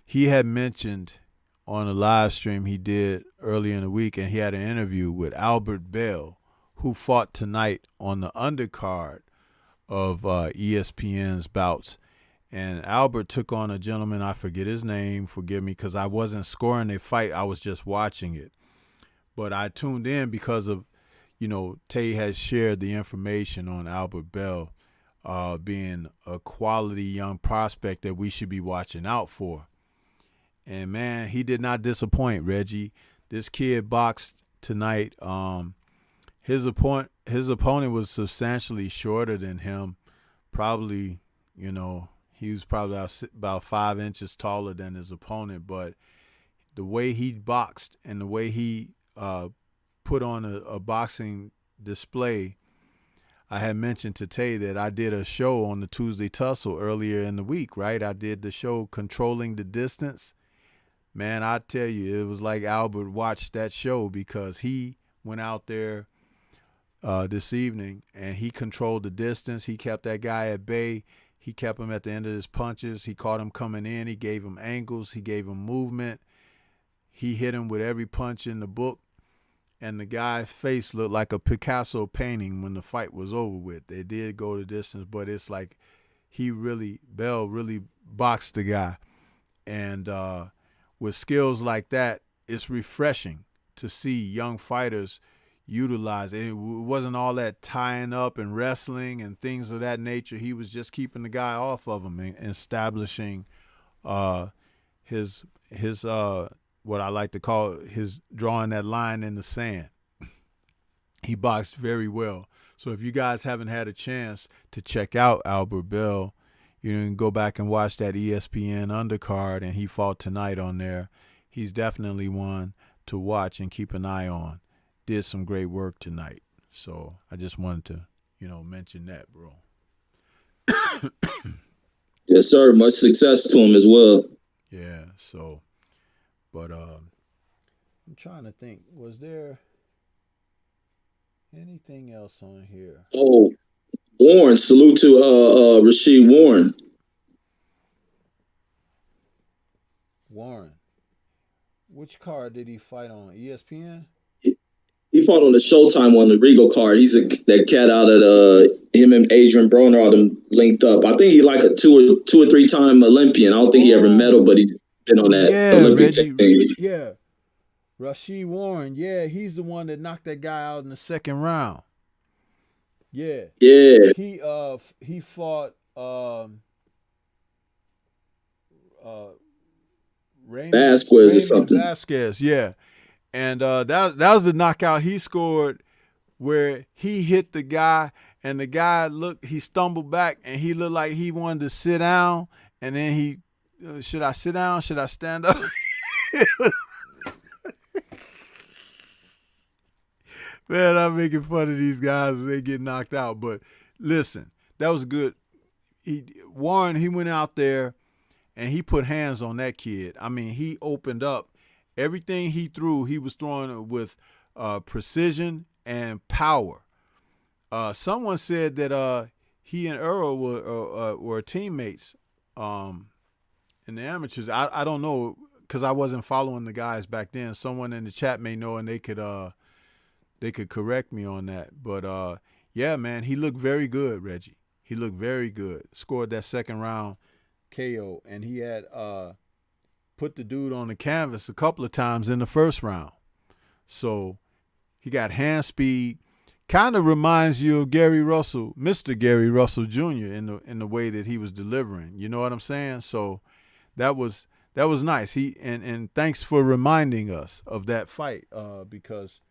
Speaker 1: he had mentioned on a live stream he did earlier in the week, and he had an interview with Albert Bell, who fought tonight on the undercard of ESPN's bouts. And Albert took on a gentleman, I forget his name, forgive me, because I wasn't scoring a fight. I was just watching it. But I tuned in because of, Tay has shared the information on Albert Bell being a quality young prospect that we should be watching out for. And, man, he did not disappoint, Reggie. This kid boxed tonight. His opponent was substantially shorter than him, probably, he was probably about 5 inches taller than his opponent, but the way he boxed and the way he put on a boxing display, I had mentioned to Tay that I did a show on the Tuesday Tussle earlier in the week, right? I did the show Controlling the Distance. Man, I tell you, it was like Albert watched that show because he went out there this evening and he controlled the distance. He kept that guy at bay. He kept him at the end of his punches. He caught him coming in. He gave him angles. He gave him movement. He hit him with every punch in the book. And the guy's face looked like a Picasso painting when the fight was over with. They did go the distance, but it's like Bell really boxed the guy. And with skills like that, it's refreshing to see young fighters utilize it. It wasn't all that tying up and wrestling and things of that nature. He was just keeping the guy off of him and establishing his what I like to call his drawing that line in the sand. He boxed very well. So if you guys haven't had a chance to check out Albert Bell, you can go back and watch that ESPN undercard, and he fought tonight on there. He's definitely one to watch and keep an eye on. Did some great work tonight. So I just wanted to, mention that, bro.
Speaker 2: Yes, sir. Much success to him as well.
Speaker 1: Yeah, so, but I'm trying to think, was there anything else on here?
Speaker 2: Oh, Warren, salute to Rasheed Warren.
Speaker 1: Warren. Which card did he fight on? ESPN?
Speaker 2: He fought on the Showtime one, the Rigo card. He's that cat out at him and Adrian Broner all them linked up. I think he like a two or three time Olympian. I don't think he ever medaled, but he's been on that Olympic team.
Speaker 1: Yeah. Rasheed Warren, yeah, he's the one that knocked that guy out in the second round. Yeah.
Speaker 2: Yeah.
Speaker 1: He fought
Speaker 2: Vasquez or something.
Speaker 1: Vasquez, yeah. And that was the knockout he scored where he hit the guy and the guy he stumbled back and he looked like he wanted to sit down, and then he should I sit down? Should I stand up? Man, I'm making fun of these guys when they get knocked out. But listen, that was good. Warren, he went out there and he put hands on that kid. I mean, he opened up. Everything he threw, he was throwing with precision and power. Someone said that he and Earl were teammates in the amateurs. I don't know because I wasn't following the guys back then. Someone in the chat may know, and they could correct me on that. But yeah, man, he looked very good, Reggie. He looked very good. Scored that second round KO, and he had put the dude on the canvas a couple of times in the first round. So he got hand speed. Kind of reminds you of Gary Russell, Mr. Gary Russell Jr. in the way that he was delivering. You know what I'm saying? So that was nice. And thanks for reminding us of that fight because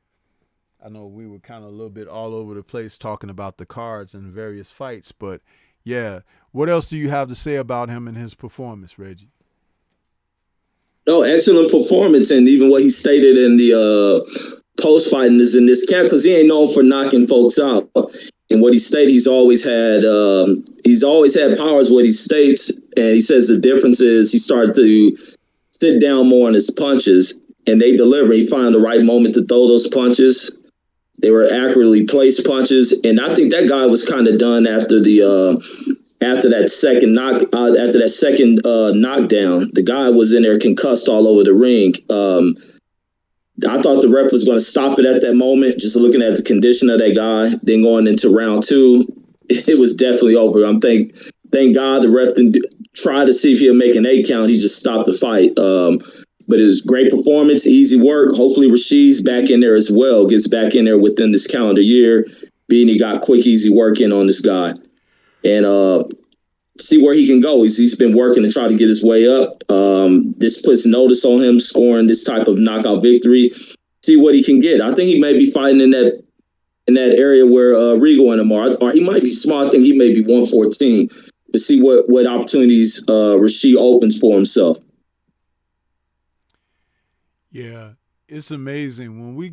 Speaker 1: I know we were kind of a little bit all over the place talking about the cards and various fights, but yeah. What else do you have to say about him and his performance, Reggie?
Speaker 2: No, excellent performance, and even what he stated in the post fighting is in this camp because he ain't known for knocking folks out. And what he stated, he's always had powers. What he states, and he says the difference is he started to sit down more on his punches, and they deliver. He found the right moment to throw those punches. They were accurately placed punches, and I think that guy was kind of done after that second knockdown. The guy was in there concussed all over the ring. I thought the ref was going to stop it at that moment, just looking at the condition of that guy. Then going into round 2, it was definitely over. Thank God the ref didn't try to see if he'll make an 8 count. He just stopped the fight. But it was great performance, easy work. Hopefully Rashid's back in there as well, gets back in there within this calendar year, being he got quick, easy work in on this guy. And see where he can go. He's been working to try to get his way up. This puts notice on him scoring this type of knockout victory. See what he can get. I think he may be fighting in that area where Rigo and him are. Or he might be smart. I think he may be 114. To see what opportunities Rashid opens for himself.
Speaker 1: Yeah, it's amazing when we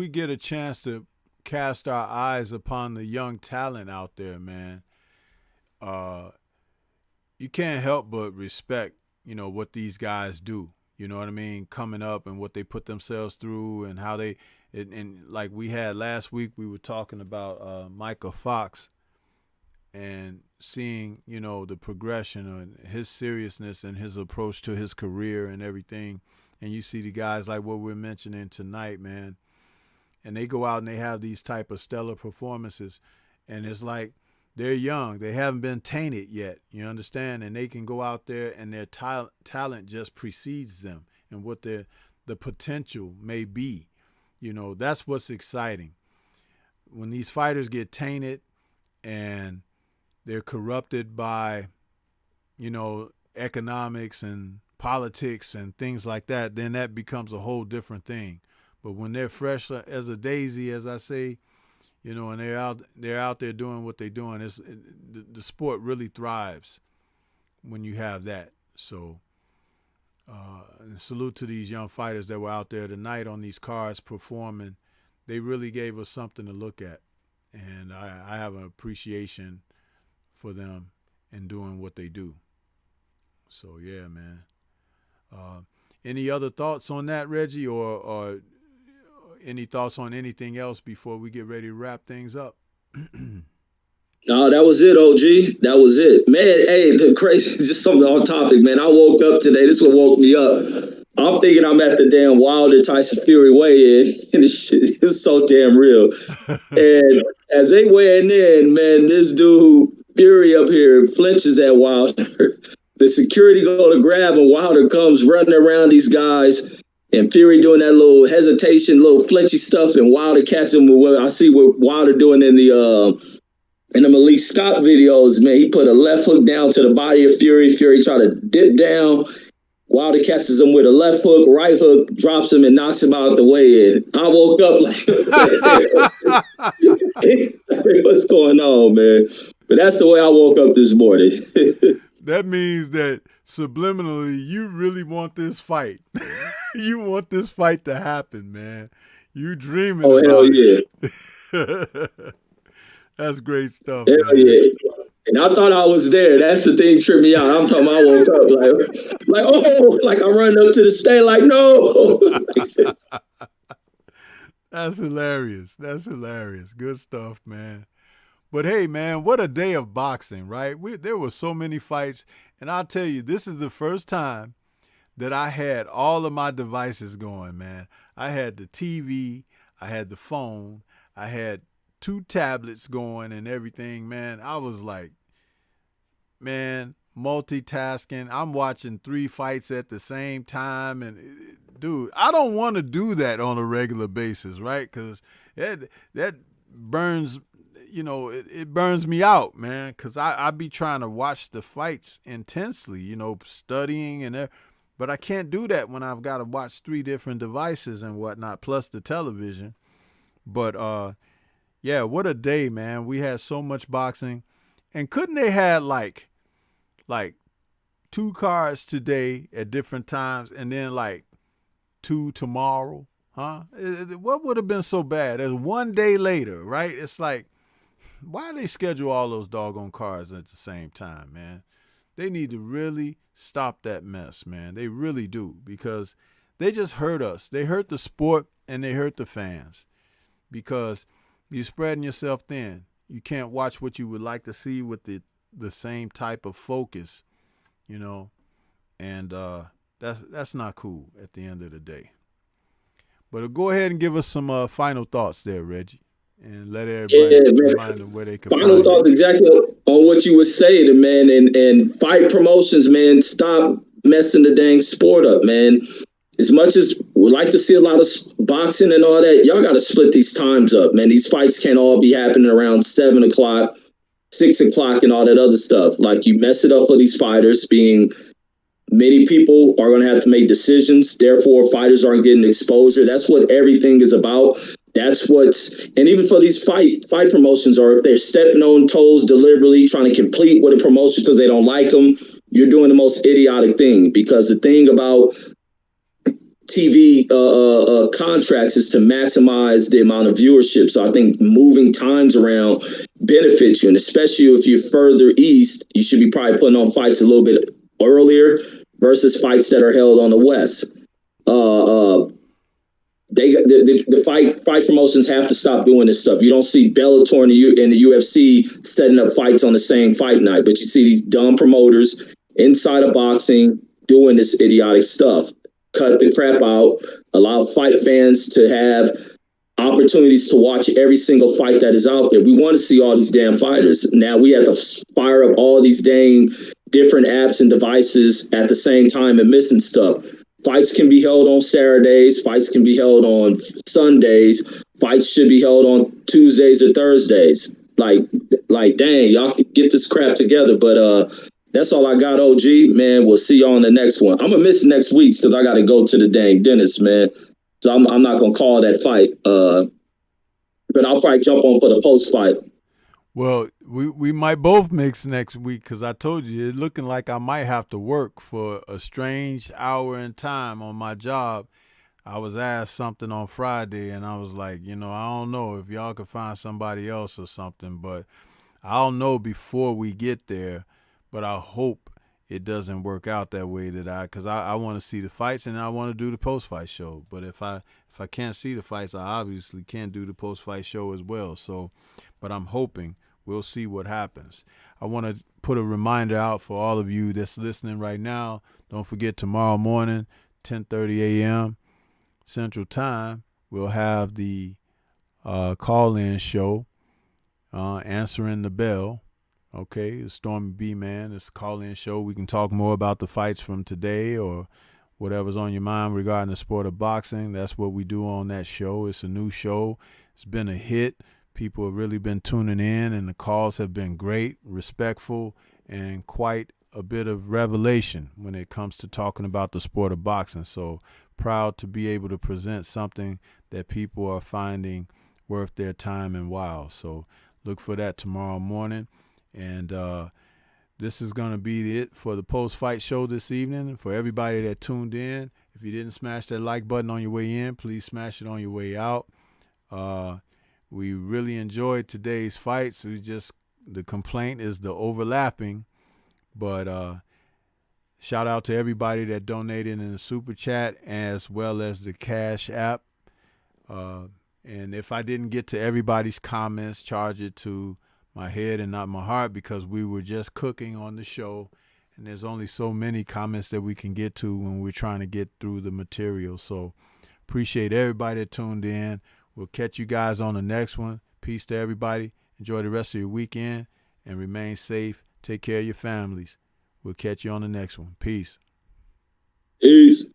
Speaker 1: get a chance to cast our eyes upon the young talent out there, man. You can't help but respect, what these guys do. You know what I mean? Coming up and what they put themselves through and how they and like we had last week, we were talking about Micah Fox and seeing, the progression and his seriousness and his approach to his career and everything. And you see the guys like what we're mentioning tonight, man, and they go out and they have these type of stellar performances, and it's like they're young. They haven't been tainted yet, you understand? And they can go out there and their talent just precedes them and what the potential may be. That's what's exciting. When these fighters get tainted and they're corrupted by, economics and politics and things like that, then that becomes a whole different thing. But when they're fresh as a daisy, as I say, and they're out there doing what they're doing, the sport really thrives when you have that. So and salute to these young fighters that were out there tonight on these cards performing. They really gave us something to look at, and I have an appreciation for them and doing what they do. So yeah, man. Any other thoughts on that, Reggie, or any thoughts on anything else before we get ready to wrap things up?
Speaker 2: No, that was it, OG. That was it. Man, hey, the crazy, just something on topic, man. I woke up today. This one woke me up. I'm thinking I'm at the damn Wilder Tyson Fury weigh-in, and it was so damn real. And as they weighing in, man, this dude, Fury up here, flinches at Wilder. The security go to grab him. Wilder comes running around these guys, and Fury doing that little hesitation, little flinchy stuff, and Wilder catches him with what I see what Wilder doing in the Malik Scott videos. Man, he put a left hook down to the body of Fury. Fury tried to dip down. Wilder catches him with a left hook, right hook, drops him and knocks him out the weigh-in. I woke up like, what's going on, man? But that's the way I woke up this morning.
Speaker 1: That means that subliminally you really want this fight. You want this fight to happen, man. You dreaming about it.
Speaker 2: Hell
Speaker 1: yeah. That's great stuff,
Speaker 2: hell
Speaker 1: man.
Speaker 2: Yeah. And I thought I was there. That's the thing tripped me out. I'm talking about I woke up like I run up to the stage like, no.
Speaker 1: That's hilarious. That's hilarious. Good stuff, man. But hey, man, what a day of boxing, right? There were so many fights, and I'll tell you, this is the first time that I had all of my devices going, man. I had the TV, I had the phone, I had 2 tablets going and everything, man. I was like, man, multitasking. I'm watching 3 fights at the same time, and dude, I don't want to do that on a regular basis, right? Because that burns. It burns me out, man, because I be trying to watch the fights intensely, studying but I can't do that when I've got to watch 3 different devices and whatnot, plus the television. But yeah, what a day, man. We had so much boxing. And couldn't they had like 2 cards today at different times and then like 2 tomorrow? Huh? What would have been so bad? As one day later, right? It's like, why they schedule all those doggone cards at the same time, man? They need to really stop that mess, man. They really do, because they just hurt us. They hurt the sport and they hurt the fans, because you're spreading yourself thin. You can't watch what you would like to see with the same type of focus, you know, and that's not cool at the end of the day. But go ahead and give us some final thoughts there, Reggie, and let everybody remind them where they can
Speaker 2: Final
Speaker 1: find
Speaker 2: thoughts
Speaker 1: you.
Speaker 2: exactly on what you were saying, man, and fight promotions, man, stop messing the dang sport up, man. As much as we like to see a lot of boxing and all that, y'all got to split these times up, man. These fights can't all be happening around 7 o'clock, 6 o'clock, and all that other stuff. Like, you mess it up for these fighters, being many people are going to have to make decisions. Therefore, fighters aren't getting exposure. That's what everything is about. That's what's, and even for these fight promotions, or if they're stepping on toes deliberately, trying to complete with a promotion because they don't like them, you're doing the most idiotic thing. Because the thing about TV contracts is to maximize the amount of viewership. So I think moving times around benefits you, and especially if you're further east, you should be probably putting on fights a little bit earlier versus fights that are held on the west. The fight promotions have to stop doing this stuff. You don't see Bellator and the UFC setting up fights on the same fight night, but you see these dumb promoters inside of boxing doing this idiotic stuff. Cut the crap out, allow fight fans to have opportunities to watch every single fight that is out there. We want to see all these damn fighters. Now we have to fire up all these dang different apps and devices at the same time and missing stuff. Fights can be held on Saturdays. Fights can be held on Sundays. Fights should be held on Tuesdays or Thursdays. Like, dang, y'all can get this crap together. But that's all I got, OG. Man, we'll see y'all on the next one. I'm going to miss next week's because I got to go to the dang dentist, man. So I'm not going to call that fight. But I'll probably jump on for the post-fight.
Speaker 1: Well, we might both mix next week, because I told you, it's looking like I might have to work for a strange hour in time on my job. I was asked something on Friday, and I was like, I don't know if y'all could find somebody else or something, but I'll know before we get there. But I hope it doesn't work out that way, because I want to see the fights and I want to do the post-fight show. But if I can't see the fights, I obviously can't do the post-fight show as well. So, but I'm hoping. We'll see what happens. I want to put a reminder out for all of you that's listening right now. Don't forget, tomorrow morning, 10:30 a.m. Central Time, we'll have the call-in show, Answering the Bell. Okay, the Stormybman, it's a call-in show. We can talk more about the fights from today or whatever's on your mind regarding the sport of boxing. That's what we do on that show. It's a new show. It's been a hit. People have really been tuning in, and the calls have been great, respectful, and quite a bit of revelation when it comes to talking about the sport of boxing. So proud to be able to present something that people are finding worth their time and while. So look for that tomorrow morning. And this is going to be it for the post-fight show this evening. For everybody that tuned in, if you didn't smash that like button on your way in, please smash it on your way out. We really enjoyed today's fights. The complaint is the overlapping, but shout out to everybody that donated in the super chat as well as the Cash App. And if I didn't get to everybody's comments, charge it to my head and not my heart, because we were just cooking on the show, and there's only so many comments that we can get to when we're trying to get through the material. So appreciate everybody that tuned in. We'll catch you guys on the next one. Peace to everybody. Enjoy the rest of your weekend and remain safe. Take care of your families. We'll catch you on the next one. Peace.
Speaker 2: Peace.